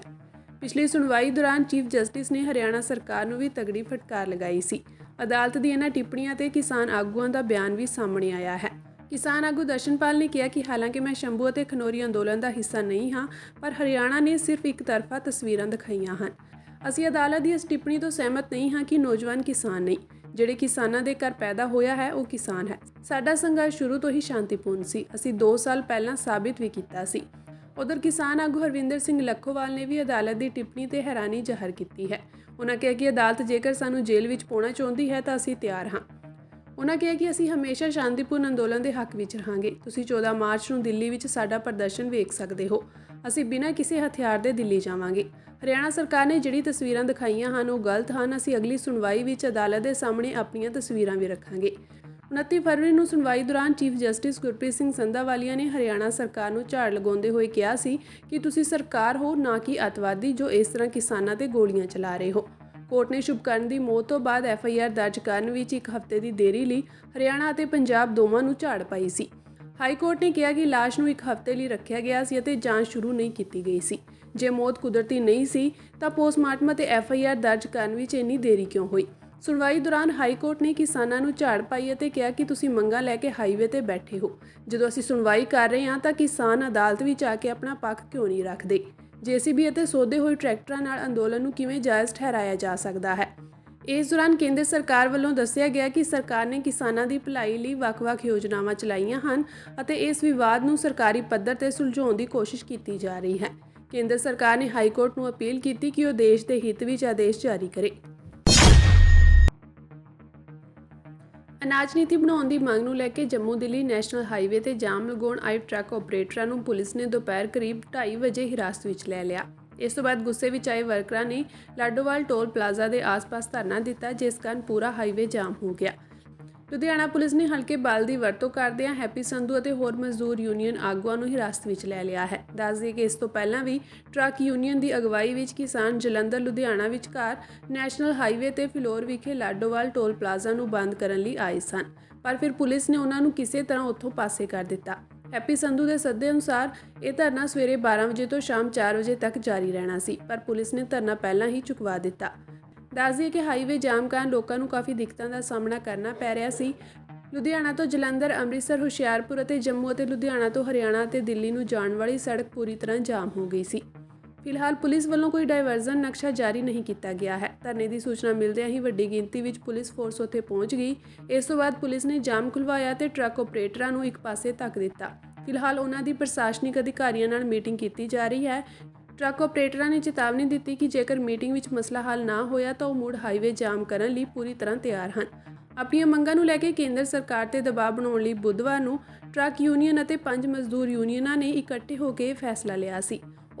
ਪਿਛਲੀ ਸੁਣਵਾਈ ਦੌਰਾਨ ਚੀਫ ਜਸਟਿਸ ਨੇ ਹਰਿਆਣਾ ਸਰਕਾਰ ਨੂੰ ਵੀ ਤਗੜੀ ਫਟਕਾਰ ਲਗਾਈ ਸੀ। ਅਦਾਲਤ ਦੀ ਇਹਨਾਂ ਟਿੱਪਣੀਆਂ ਤੇ ਕਿਸਾਨ ਆਗੂਆਂ ਦਾ ਬਿਆਨ ਵੀ ਸਾਹਮਣੇ ਆਇਆ ਹੈ। ਕਿਸਾਨ ਆਗੂ ਦਰਸ਼ਨਪਾਲ ਨੇ ਕਿਹਾ ਕਿ ਹਾਲਾਂਕਿ ਮੈਂ ਸ਼ੰਭੂ ਅਤੇ ਖਨੌਰੀ ਅੰਦੋਲਨ ਦਾ ਹਿੱਸਾ ਨਹੀਂ ਹਾਂ, ਪਰ ਹਰਿਆਣਾ ਨੇ ਸਿਰਫ ਇੱਕ ਤਰਫਾ ਤਸਵੀਰਾਂ ਦਿਖਾਈਆਂ ਹਨ। ਅਸੀਂ ਅਦਾਲਤ ਦੀ ਇਸ ਟਿੱਪਣੀ ਤੋਂ ਸਹਿਮਤ ਨਹੀਂ ਹਾਂ ਕਿ ਨੌਜਵਾਨ ਕਿਸਾਨ ਨਹੀਂ। ਜਿਹੜੇ ਕਿਸਾਨਾਂ ਦੇ ਘਰ ਪੈਦਾ ਹੋਇਆ ਹੈ ਉਹ ਕਿਸਾਨ ਹੈ। ਸਾਡਾ ਸੰਘਰਸ਼ ਸ਼ੁਰੂ ਤੋਂ ਹੀ ਸ਼ਾਂਤੀਪੂਰਨ ਸੀ। ਅਸੀਂ 2 ਸਾਲ ਪਹਿਲਾਂ ਸਾਬਿਤ ਵੀ ਕੀਤਾ ਸੀ। ਉਧਰ ਕਿਸਾਨ ਆਗੂ ਹਰਵਿੰਦਰ ਸਿੰਘ ਲੱਖੋਵਾਲ ਨੇ ਵੀ ਅਦਾਲਤ ਦੀ ਟਿੱਪਣੀ ਤੇ ਹੈਰਾਨੀ ਜ਼ਾਹਰ ਕੀਤੀ ਹੈ। ਉਹਨਾਂ ਕਿਹਾ ਕਿ ਅਦਾਲਤ ਜੇਕਰ ਸਾਨੂੰ ਜੇਲ੍ਹ ਵਿੱਚ ਪਾਉਣਾ ਚਾਹੁੰਦੀ ਹੈ ਤਾਂ ਅਸੀਂ ਤਿਆਰ ਹਾਂ। ਉਹਨਾਂ ਕਿਹਾ ਕਿ ਅਸੀਂ ਹਮੇਸ਼ਾ ਸ਼ਾਂਤੀਪੂਰਨ ਅੰਦੋਲਨ ਦੇ ਹੱਕ ਵਿੱਚ ਰਹਾਂਗੇ। ਤੁਸੀਂ 14 ਮਾਰਚ ਨੂੰ ਦਿੱਲੀ ਵਿੱਚ ਸਾਡਾ ਪ੍ਰਦਰਸ਼ਨ ਵੇਖ ਸਕਦੇ ਹੋ। ਅਸੀਂ ਬਿਨਾਂ ਕਿਸੇ ਹਥਿਆਰ ਦੇ ਦਿੱਲੀ ਜਾਵਾਂਗੇ। ਹਰਿਆਣਾ ਸਰਕਾਰ ਨੇ ਜਿਹੜੀ ਤਸਵੀਰਾਂ ਦਿਖਾਈਆਂ ਹਨ ਉਹ ਗਲਤ ਹਨ। ਅਸੀਂ ਅਗਲੀ ਸੁਣਵਾਈ ਵਿੱਚ ਅਦਾਲਤ ਦੇ ਸਾਹਮਣੇ ਆਪਣੀਆਂ ਤਸਵੀਰਾਂ ਵੀ ਰੱਖਾਂਗੇ। 29 ਫਰਵਰੀ ਨੂੰ ਸੁਣਵਾਈ ਦੌਰਾਨ ਚੀਫ ਜਸਟਿਸ ਗੁਰਪ੍ਰੀਤ ਸਿੰਘ ਸੰਧਾਵਾਲੀਆ ਨੇ ਹਰਿਆਣਾ ਸਰਕਾਰ ਨੂੰ ਝਾੜ ਲਗਾਉਂਦੇ ਹੋਏ ਕਿਹਾ ਸੀ ਕਿ ਤੁਸੀਂ ਸਰਕਾਰ ਹੋ, ਨਾ ਕਿ ਅੱਤਵਾਦੀ ਜੋ ਇਸ ਤਰ੍ਹਾਂ ਕਿਸਾਨਾਂ ਤੇ ਗੋਲੀਆਂ ਚਲਾ ਰਹੇ ਹੋ। ਕੋਰਟ ਨੇ ਸ਼ੁਭਕਰਨ ਦੀ ਮੌਤ ਤੋਂ ਬਾਅਦ FIR ਦਰਜ ਕਰਨ ਵਿੱਚ 1 ਹਫ਼ਤੇ ਦੀ ਦੇਰੀ ਲਈ ਹਰਿਆਣਾ ਅਤੇ ਪੰਜਾਬ ਦੋਵਾਂ ਨੂੰ ਝਾੜ ਪਾਈ ਸੀ। ਹਾਈ ਕੋਰਟ ਨੇ ਕਿਹਾ ਕਿ ਲਾਸ਼ ਨੂੰ 1 ਹਫ਼ਤੇ ਲਈ ਰੱਖਿਆ ਗਿਆ ਸੀ ਅਤੇ ਜਾਂਚ ਸ਼ੁਰੂ ਨਹੀਂ ਕੀਤੀ ਗਈ ਸੀ। ਜੇ ਮੌਤ ਕੁਦਰਤੀ ਨਹੀਂ ਸੀ ਤਾਂ ਪੋਸਟਮਾਰਟਮ ਅਤੇ FIR ਦਰਜ ਕਰਨ ਵਿੱਚ ਇੰਨੀ ਦੇਰੀ ਕਿਉਂ ਹੋਈ। ਸੁਣਵਾਈ ਦੌਰਾਨ ਹਾਈ ਕੋਰਟ ਨੇ ਕਿਸਾਨਾਂ ਨੂੰ ਝਾੜ ਪਾਈ ਅਤੇ ਕਿਹਾ ਕਿ ਤੁਸੀਂ ਮੰਗਾਂ ਲੈ ਕੇ ਹਾਈਵੇ ਤੇ ਬੈਠੇ ਹੋ। ਜਦੋਂ ਅਸੀਂ ਸੁਣਵਾਈ ਕਰ ਰਹੇ ਹਾਂ ਤਾਂ ਕਿਸਾਨ ਅਦਾਲਤ ਵਿੱਚ ਆ ਕੇ ਆਪਣਾ ਪੱਖ ਕਿਉਂ ਨਹੀਂ ਰੱਖਦੇ। JCB ਅਤੇ ਸੋਧੇ ਹੋਏ ਟਰੈਕਟਰਾਂ ਨਾਲ ਅੰਦੋਲਨ ਨੂੰ ਕਿਵੇਂ ਜਾਇਜ਼ ਠਹਿਰਾਇਆ ਜਾ ਸਕਦਾ ਹੈ। ਇਸ ਦੌਰਾਨ ਕੇਂਦਰ ਸਰਕਾਰ ਵੱਲੋਂ ਦੱਸਿਆ ਗਿਆ ਕਿ ਸਰਕਾਰ ਨੇ ਕਿਸਾਨਾਂ ਦੀ ਭਲਾਈ ਲਈ ਵੱਖ-ਵੱਖ ਯੋਜਨਾਵਾਂ ਚਲਾਈਆਂ ਹਨ ਅਤੇ ਇਸ ਵਿਵਾਦ ਨੂੰ ਸਰਕਾਰੀ ਪੱਧਰ ਤੇ ਸੁਲਝਾਉਣ ਦੀ ਕੋਸ਼ਿਸ਼ ਕੀਤੀ ਜਾ ਰਹੀ ਹੈ। ਕੇਂਦਰ ਸਰਕਾਰ ਨੇ ਹਾਈ ਕੋਰਟ ਨੂੰ ਅਪੀਲ ਕੀਤੀ ਕਿ ਉਹ ਦੇਸ਼ ਦੇ ਹਿੱਤ ਵਿੱਚ ਆਦੇਸ਼ ਜਾਰੀ ਕਰੇ। ਅਨਾਜ ਨੀਤੀ ਬਣਾਉਣ ਦੀ ਮੰਗ ਨੂੰ ਲੈ ਕੇ ਜੰਮੂ ਦਿੱਲੀ ਨੈਸ਼ਨਲ ਹਾਈਵੇ ਤੇ ਜਾਮ ਲਗਾਉਣ ਆਏ ਟਰੱਕ ਆਪਰੇਟਰਾਂ ਨੂੰ ਪੁਲਿਸ ਨੇ ਦੁਪਹਿਰ ਕਰੀਬ 2:30 ਵਜੇ ਹਿਰਾਸਤ ਵਿੱਚ ਲੈ ਲਿਆ। ਇਸ ਤੋਂ ਬਾਅਦ ਗੁੱਸੇ ਵਿੱਚ ਆਏ ਵਰਕਰਾਂ ਨੇ ਲਾਡੋਵਾਲ ਟੋਲ ਪਲਾਜ਼ਾ ਦੇ ਆਸ-ਪਾਸ ਧਰਨਾ ਦਿੱਤਾ, ਜਿਸ ਕਾਰਨ ਪੂਰਾ ਹਾਈਵੇ ਜਾਮ ਹੋ ਗਿਆ। ਲੁਧਿਆਣਾ ਪੁਲਿਸ ਨੇ ਹਲਕੇ ਬਲ ਦੀ ਵਰਤੋਂ ਕਰਦਿਆਂ ਹੈਪੀ ਸੰਧੂ ਅਤੇ ਹੋਰ ਮਜ਼ਦੂਰ ਯੂਨੀਅਨ ਆਗੂਆਂ ਨੂੰ ਹਿਰਾਸਤ ਵਿੱਚ ਲੈ ਲਿਆ ਹੈ। ਦੱਸ ਦਈਏ ਕਿ ਇਸ ਤੋਂ ਪਹਿਲਾਂ ਵੀ ਟਰੱਕ ਯੂਨੀਅਨ ਦੀ ਅਗਵਾਈ ਵਿੱਚ ਕਿਸਾਨ ਜਲੰਧਰ ਲੁਧਿਆਣਾ ਵਿਚਕਾਰ ਨੈਸ਼ਨਲ ਹਾਈਵੇ ਤੇ ਫਿਲੌਰ ਵਿਖੇ ਲਾਡੋਵਾਲ ਟੋਲ ਪਲਾਜ਼ਾ ਨੂੰ ਬੰਦ ਕਰਨ ਲਈ ਆਏ ਸਨ, ਪਰ ਫਿਰ ਪੁਲਿਸ ਨੇ ਉਹਨਾਂ ਨੂੰ ਕਿਸੇ ਤਰ੍ਹਾਂ ਉੱਥੋਂ ਪਾਸੇ ਕਰ ਦਿੱਤਾ। ਹੈਪੀ ਸੰਧੂ ਦੇ ਸੱਦੇ ਅਨੁਸਾਰ ਇਹ ਧਰਨਾ ਸਵੇਰੇ 12 ਵਜੇ ਤੋਂ ਸ਼ਾਮ 4 ਵਜੇ ਤੱਕ ਜਾਰੀ ਰਹਿਣਾ ਸੀ, ਪਰ ਪੁਲਿਸ ਨੇ ਧਰਨਾ ਪਹਿਲਾਂ ਹੀ ਚੁਕਵਾ ਦਿੱਤਾ। ਦੱਸ ਦਈਏ ਕਿ ਹਾਈਵੇ ਜਾਮ ਕਾਰਨ ਲੋਕਾਂ ਨੂੰ ਕਾਫੀ ਦਿੱਕਤਾਂ ਦਾ ਸਾਹਮਣਾ ਕਰਨਾ ਪੈ ਰਿਹਾ ਸੀ। ਲੁਧਿਆਣਾ ਤੋਂ ਜਲੰਧਰ, ਅੰਮ੍ਰਿਤਸਰ, ਹੁਸ਼ਿਆਰਪੁਰ ਅਤੇ ਜੰਮੂ ਅਤੇ ਲੁਧਿਆਣਾ ਤੋਂ ਹਰਿਆਣਾ ਅਤੇ ਦਿੱਲੀ ਨੂੰ ਜਾਣ ਵਾਲੀ ਸੜਕ ਪੂਰੀ ਤਰ੍ਹਾਂ ਜਾਮ ਹੋ ਗਈ ਸੀ। ਫਿਲਹਾਲ ਪੁਲਿਸ ਵੱਲੋਂ ਕੋਈ ਡਾਇਵਰਜ਼ਨ ਨਕਸ਼ਾ ਜਾਰੀ ਨਹੀਂ ਕੀਤਾ ਗਿਆ ਹੈ। ਧਰਨੇ ਦੀ ਸੂਚਨਾ ਮਿਲਦਿਆਂ ਹੀ ਵੱਡੀ ਗਿਣਤੀ ਵਿੱਚ ਪੁਲਿਸ ਫੋਰਸ ਉੱਥੇ ਪਹੁੰਚ ਗਈ। ਇਸ ਤੋਂ ਬਾਅਦ ਪੁਲਿਸ ਨੇ ਜਾਮ ਖੁਲਵਾਇਆ ਤੇ ਟਰੱਕ ਆਪਰੇਟਰਾਂ ਨੂੰ ਇੱਕ ਪਾਸੇ ਧੱਕ ਦਿੱਤਾ। ਫਿਲਹਾਲ ਉਹਨਾਂ ਦੀ ਪ੍ਰਸ਼ਾਸਨਿਕ ਅਧਿਕਾਰੀਆਂ ਨਾਲ ਮੀਟਿੰਗ ਕੀਤੀ ਜਾ ਰਹੀ ਹੈ। ਟਰੱਕ ਆਪਰੇਟਰਾਂ ਨੇ ਚੇਤਾਵਨੀ ਦਿੱਤੀ ਕਿ ਜੇਕਰ ਮੀਟਿੰਗ ਵਿੱਚ ਮਸਲਾ ਹੱਲ ਨਾ ਹੋਇਆ ਤਾਂ ਉਹ ਮੁੜ ਹਾਈਵੇ ਜਾਮ ਕਰਨ ਲਈ ਪੂਰੀ ਤਰ੍ਹਾਂ ਤਿਆਰ ਹਨ। ਆਪਣੀਆਂ ਮੰਗਾਂ ਨੂੰ ਲੈ ਕੇ ਕੇਂਦਰ ਸਰਕਾਰ ਤੇ ਦਬਾਅ ਬਣਾਉਣ ਲਈ ਬੁੱਧਵਾਰ ਨੂੰ ਟਰੱਕ ਯੂਨੀਅਨ ਅਤੇ 5 ਮਜ਼ਦੂਰ ਯੂਨੀਅਨਾਂ ਨੇ ਇਕੱਠੇ ਹੋ ਕੇ ਫੈਸਲਾ ਲਿਆ ਸੀ।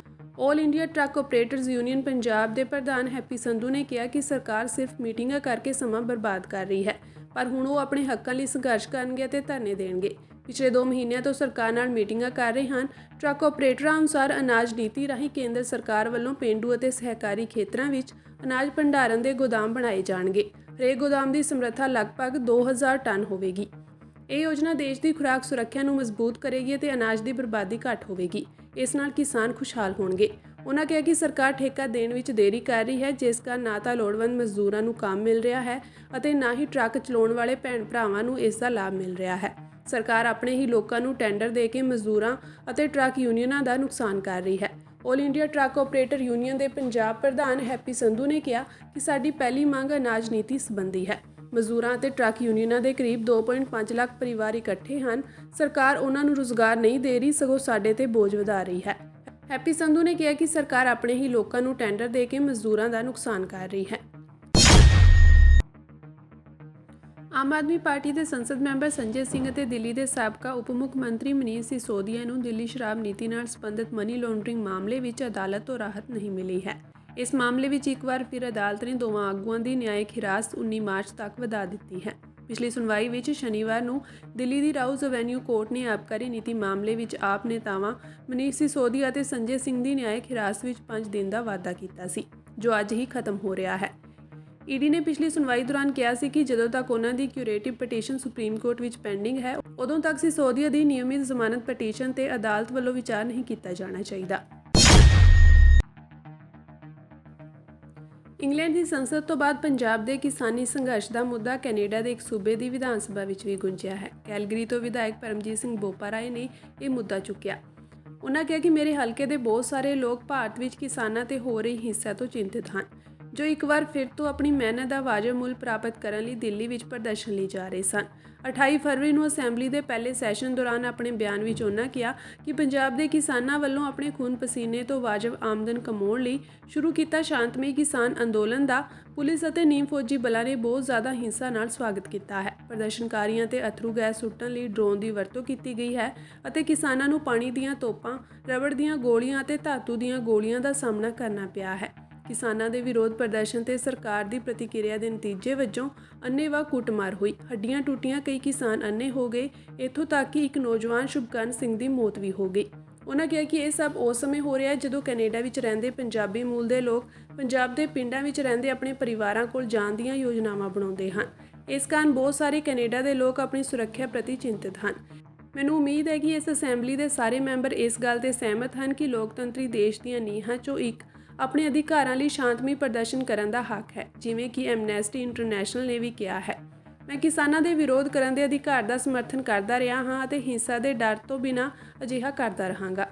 All India truck operators union Punjab ਦੇ ਪ੍ਰਧਾਨ ਹੈਪੀ ਸੰਧੂ ਨੇ ਕਿਹਾ ਕਿ ਸਰਕਾਰ ਸਿਰਫ ਮੀਟਿੰਗਾਂ ਕਰਕੇ ਸਮਾਂ ਬਰਬਾਦ ਕਰ ਰਹੀ ਹੈ, ਪਰ ਹੁਣ ਉਹ ਆਪਣੇ ਹੱਕਾਂ ਲਈ ਸੰਘਰਸ਼ ਕਰਨਗੇ ਅਤੇ ਧਰਨੇ ਦੇਣਗੇ। ਪਿਛਲੇ 2 ਮਹੀਨਿਆਂ ਤੋਂ ਸਰਕਾਰ ਨਾਲ ਮੀਟਿੰਗਾਂ ਕਰ ਰਹੇ ਹਨ। ਟਰੱਕ ਆਪਰੇਟਰਾਂ ਅਨੁਸਾਰ ਅਨਾਜ ਨੀਤੀ ਰਾਹੀਂ ਕੇਂਦਰ ਸਰਕਾਰ ਵੱਲੋਂ ਪੇਂਡੂ ਅਤੇ ਸਹਿਕਾਰੀ ਖੇਤਰਾਂ ਵਿੱਚ ਅਨਾਜ ਭੰਡਾਰਨ ਦੇ ਗੋਦਾਮ ਬਣਾਏ ਜਾਣਗੇ। ਹਰੇਕ ਗੋਦਾਮ ਦੀ ਸਮਰੱਥਾ ਲਗਭਗ 2000 ਟਨ ਹੋਵੇਗੀ। ਇਹ ਯੋਜਨਾ ਦੇਸ਼ ਦੀ ਖੁਰਾਕ ਸੁਰੱਖਿਆ ਨੂੰ ਮਜ਼ਬੂਤ ਕਰੇਗੀ ਅਤੇ ਅਨਾਜ ਦੀ ਬਰਬਾਦੀ ਘੱਟ ਹੋਵੇਗੀ। ਇਸ ਨਾਲ ਕਿਸਾਨ ਖੁਸ਼ਹਾਲ ਹੋਣਗੇ। ਉਹਨਾਂ ਕਿਹਾ ਕਿ ਸਰਕਾਰ ਠੇਕਾ ਦੇਣ ਵਿੱਚ ਦੇਰੀ ਕਰ ਰਹੀ ਹੈ, ਜਿਸ ਕਾਰਨ ਨਾ ਤਾਂ ਲੋੜਵੰਦ ਮਜ਼ਦੂਰਾਂ ਨੂੰ ਕੰਮ ਮਿਲ ਰਿਹਾ ਹੈ ਅਤੇ ਨਾ ਹੀ ਟਰੱਕ ਚਲਾਉਣ ਵਾਲੇ ਭੈਣ ਭਰਾਵਾਂ ਨੂੰ ਇਸ ਦਾ ਲਾਭ ਮਿਲ ਰਿਹਾ ਹੈ। ਸਰਕਾਰ ਆਪਣੇ ਹੀ ਲੋਕਾਂ ਨੂੰ ਟੈਂਡਰ ਦੇ ਕੇ ਮਜ਼ਦੂਰਾਂ ਅਤੇ ਟਰੱਕ ਯੂਨੀਅਨਾਂ ਦਾ ਨੁਕਸਾਨ ਕਰ ਰਹੀ ਹੈ। ਆਲ ਇੰਡੀਆ ਟਰੱਕ ਆਪਰੇਟਰ ਯੂਨੀਅਨ ਦੇ ਪੰਜਾਬ ਪ੍ਰਧਾਨ ਹੈਪੀ ਸੰਧੂ ਨੇ ਕਿਹਾ ਕਿ ਸਾਡੀ ਪਹਿਲੀ ਮੰਗ ਅਨਾਜ ਨੀਤੀ ਸੰਬੰਧੀ ਹੈ। ਮਜ਼ਦੂਰਾਂ ਅਤੇ ਟਰੱਕ ਯੂਨੀਅਨਾਂ ਦੇ ਕਰੀਬ 2.5 ਲੱਖ ਪਰਿਵਾਰ ਇਕੱਠੇ ਹਨ। ਸਰਕਾਰ ਉਹਨਾਂ ਨੂੰ ਰੁਜ਼ਗਾਰ ਨਹੀਂ ਦੇ ਰਹੀ, ਸਗੋਂ ਸਾਡੇ ਤੇ ਬੋਝ ਵਧਾ ਰਹੀ ਹੈ। ਹੈਪੀ ਸੰਧੂ ਨੇ ਕਿਹਾ ਕਿ ਸਰਕਾਰ ਆਪਣੇ ਹੀ ਲੋਕਾਂ ਨੂੰ ਟੈਂਡਰ ਦੇ ਕੇ ਮਜ਼ਦੂਰਾਂ ਦਾ ਨੁਕਸਾਨ ਕਰ ਰਹੀ ਹੈ। ਆਮ ਆਦਮੀ ਪਾਰਟੀ ਦੇ ਸੰਸਦ ਮੈਂਬਰ ਸੰਜੇ ਸਿੰਘ ਅਤੇ ਦਿੱਲੀ ਦੇ ਸਾਬਕਾ ਉਪ ਮੁੱਖ ਮੰਤਰੀ ਮਨੀਸ਼ ਸਿਸੋਦੀਆ ਨੂੰ ਦਿੱਲੀ ਸ਼ਰਾਬ ਨੀਤੀ ਨਾਲ ਸੰਬੰਧਿਤ ਮਨੀ ਲਾਂਡਰਿੰਗ ਮਾਮਲੇ ਵਿੱਚ ਅਦਾਲਤ ਤੋਂ ਰਾਹਤ ਨਹੀਂ ਮਿਲੀ ਹੈ। ਇਸ ਮਾਮਲੇ ਵਿੱਚ ਇੱਕ ਵਾਰ ਫਿਰ ਅਦਾਲਤ ਨੇ ਦੋਵਾਂ ਆਗੂਆਂ ਦੀ ਨਿਆਇਕ ਹਿਰਾਸਤ 19 ਮਾਰਚ ਤੱਕ ਵਧਾ ਦਿੱਤੀ ਹੈ। ਪਿਛਲੀ ਸੁਣਵਾਈ ਵਿੱਚ ਸ਼ਨੀਵਾਰ ਨੂੰ ਦਿੱਲੀ ਦੀ ਰਾਉਜ਼ ਐਵੇਨਿਊ ਕੋਰਟ ਨੇ ਆਬਕਾਰੀ ਨੀਤੀ ਮਾਮਲੇ ਵਿੱਚ ਆਪ ਨੇਤਾਵਾਂ ਮਨੀਸ਼ ਸਿਸੋਦੀਆ ਅਤੇ ਸੰਜੇ ਸਿੰਘ ਦੀ ਨਿਆਇਕ ਹਿਰਾਸਤ ਵਿੱਚ 5 ਦਿਨ ਦਾ ਵਾਅਦਾ ਕੀਤਾ ਸੀ, ਜੋ ਅੱਜ ਹੀ ਖਤਮ ਹੋ ਰਿਹਾ ਹੈ। ਈਡੀ ਨੇ ਪਿਛਲੀ ਸੁਣਵਾਈ ਦੌਰਾਨ ਕਿਹਾ ਸੀ ਕਿ ਜਦੋਂ ਤੱਕ ਉਹਨਾਂ ਦੀ ਕਿਊਰੇਟਿਵ ਪਟੀਸ਼ਨ ਸੁਪਰੀਮ ਕੋਰਟ ਵਿੱਚ ਪੈਂਡਿੰਗ ਹੈ, ਉਦੋਂ ਤੱਕ ਸਿਸੋਦੀਆ ਦੀ ਨਿਯਮਿਤ ਜ਼ਮਾਨਤ ਪਟੀਸ਼ਨ ਤੇ ਅਦਾਲਤ ਵੱਲੋਂ ਵਿਚਾਰ ਨਹੀਂ ਕੀਤਾ ਜਾਣਾ ਚਾਹੀਦਾ। ਇੰਗਲੈਂਡ ਦੀ ਸੰਸਦ ਤੋਂ ਬਾਅਦ ਪੰਜਾਬ ਦੇ ਕਿਸਾਨੀ ਸੰਘਰਸ਼ ਦਾ ਮੁੱਦਾ ਕੈਨੇਡਾ ਦੇ ਇੱਕ ਸੂਬੇ ਦੀ ਵਿਧਾਨ ਸਭਾ ਵਿੱਚ ਵੀ ਗੁੰਜਿਆ ਹੈ। ਕੈਲਗਰੀ ਤੋਂ ਵਿਧਾਇਕ ਪਰਮਜੀਤ ਸਿੰਘ ਬੋਪਾਰਾਏ ਨੇ ਇਹ ਮੁੱਦਾ ਚੁੱਕਿਆ। ਉਨ੍ਹਾਂ ਕਿਹਾ ਕਿ ਮੇਰੇ ਹਲਕੇ ਦੇ ਬਹੁਤ ਸਾਰੇ ਲੋਕ ਭਾਰਤ ਵਿੱਚ ਕਿਸਾਨਾਂ ਤੇ ਹੋ ਰਹੀ ਹਿੰਸਾ ਤੋਂ ਚਿੰਤਿਤ ਹਨ, ਜੋ ਇੱਕ ਵਾਰ ਫਿਰ ਤੋਂ ਆਪਣੀ ਮਿਹਨਤ ਦਾ ਵਾਜਬ ਮੁੱਲ ਪ੍ਰਾਪਤ ਕਰਨ ਲਈ ਦਿੱਲੀ ਵਿੱਚ ਪ੍ਰਦਰਸ਼ਨ ਲਈ ਜਾ ਰਹੇ ਸਨ। 28 ਫਰਵਰੀ ਨੂੰ ਅਸੈਂਬਲੀ ਦੇ ਪਹਿਲੇ ਸੈਸ਼ਨ ਦੌਰਾਨ ਆਪਣੇ ਬਿਆਨ ਵਿੱਚ ਉਨ੍ਹਾਂ ਕਿਹਾ ਕਿ ਪੰਜਾਬ ਦੇ ਕਿਸਾਨਾਂ ਵੱਲੋਂ ਆਪਣੇ ਖੂਨ ਪਸੀਨੇ ਤੋਂ ਵਾਜਬ ਆਮਦਨ ਕਮਾਉਣ ਲਈ ਸ਼ੁਰੂ ਕੀਤਾ ਸ਼ਾਂਤਮਈ ਕਿਸਾਨ ਅੰਦੋਲਨ ਦਾ ਪੁਲਿਸ ਅਤੇ ਨੀਮ ਫੌਜੀ ਬਲਾਂ ਨੇ ਬਹੁਤ ਜ਼ਿਆਦਾ ਹਿੰਸਾ ਨਾਲ ਸਵਾਗਤ ਕੀਤਾ ਹੈ। ਪ੍ਰਦਰਸ਼ਨਕਾਰੀਆਂ ਤੇ ਅਥਰੂ ਗੈਸ ਸੁੱਟਣ ਲਈ ਡਰੋਨ ਦੀ ਵਰਤੋਂ ਕੀਤੀ ਗਈ ਹੈ ਅਤੇ ਕਿਸਾਨਾਂ ਨੂੰ ਪਾਣੀ ਦੀਆਂ ਤੋਪਾਂ, ਰਬੜ ਦੀਆਂ ਗੋਲੀਆਂ ਅਤੇ ਧਾਤੂ ਦੀਆਂ ਗੋਲੀਆਂ ਦਾ ਸਾਹਮਣਾ ਕਰਨਾ ਪਿਆ ਹੈ। ਕਿਸਾਨਾਂ ਦੇ ਵਿਰੋਧ ਪ੍ਰਦਰਸ਼ਨ ਤੇ ਸਰਕਾਰ ਦੀ ਪ੍ਰਤੀਕਿਰਿਆ ਦੇ ਨਤੀਜੇ ਵਜੋਂ ਅੰਨ੍ਹੇਵਾਹ ਕੁੱਟਮਾਰ ਹੋਈ, ਹੱਡੀਆਂ ਟੁੱਟੀਆਂ, ਕਈ ਕਿਸਾਨ ਅੰਨ੍ਹੇ ਹੋ ਗਏ, ਇੱਥੋਂ ਤੱਕ ਕਿ ਇੱਕ ਨੌਜਵਾਨ ਸ਼ੁਭਕਰਨ ਸਿੰਘ ਦੀ ਮੌਤ ਵੀ ਹੋ ਗਈ। ਉਨ੍ਹਾਂ ਕਿਹਾ ਕਿ ਇਹ ਸਭ ਉਸ ਸਮੇਂ ਹੋ ਰਿਹਾ ਹੈ ਜਦੋਂ ਕੈਨੇਡਾ ਵਿੱਚ ਰਹਿੰਦੇ ਪੰਜਾਬੀ ਮੂਲ ਦੇ ਲੋਕ ਪੰਜਾਬ ਦੇ ਪਿੰਡਾਂ ਵਿੱਚ ਰਹਿੰਦੇ ਆਪਣੇ ਪਰਿਵਾਰਾਂ ਕੋਲ ਜਾਣ ਦੀਆਂ ਯੋਜਨਾਵਾਂ ਬਣਾਉਂਦੇ ਹਨ। ਇਸ ਕਾਰਨ ਬਹੁਤ ਸਾਰੇ ਕੈਨੇਡਾ ਦੇ ਲੋਕ ਆਪਣੀ ਸੁਰੱਖਿਆ ਪ੍ਰਤੀ ਚਿੰਤਤ ਹਨ। ਮੈਨੂੰ ਉਮੀਦ ਹੈ ਕਿ ਇਸ ਅਸੈਂਬਲੀ ਦੇ ਸਾਰੇ ਮੈਂਬਰ ਇਸ ਗੱਲ ਤੇ ਸਹਿਮਤ ਹਨ ਕਿ ਲੋਕਤੰਤਰੀ ਦੇਸ਼ ਦੀਆਂ ਨੀਹਾਂ 'ਚੋਂ ਇੱਕ ਆਪਣੇ ਅਧਿਕਾਰਾਂ ਲਈ ਸ਼ਾਂਤਮਈ ਪ੍ਰਦਰਸ਼ਨ ਕਰਨ ਦਾ ਹੱਕ ਹੈ, ਜਿਵੇਂ ਕਿ ਐਮਨੈਸਟੀ ਇੰਟਰਨੈਸ਼ਨਲ ਨੇ ਵੀ ਕਿਹਾ ਹੈ। ਮੈਂ ਕਿਸਾਨਾਂ ਦੇ ਵਿਰੋਧ ਕਰਨ ਦੇ ਅਧਿਕਾਰ ਦਾ ਸਮਰਥਨ ਕਰਦਾ ਰਿਹਾ ਹਾਂ ਅਤੇ ਹਿੰਸਾ ਦੇ ਡਰ ਤੋਂ ਬਿਨਾਂ ਅਜਿਹਾ ਕਰਦਾ ਰਹਾਂਗਾ।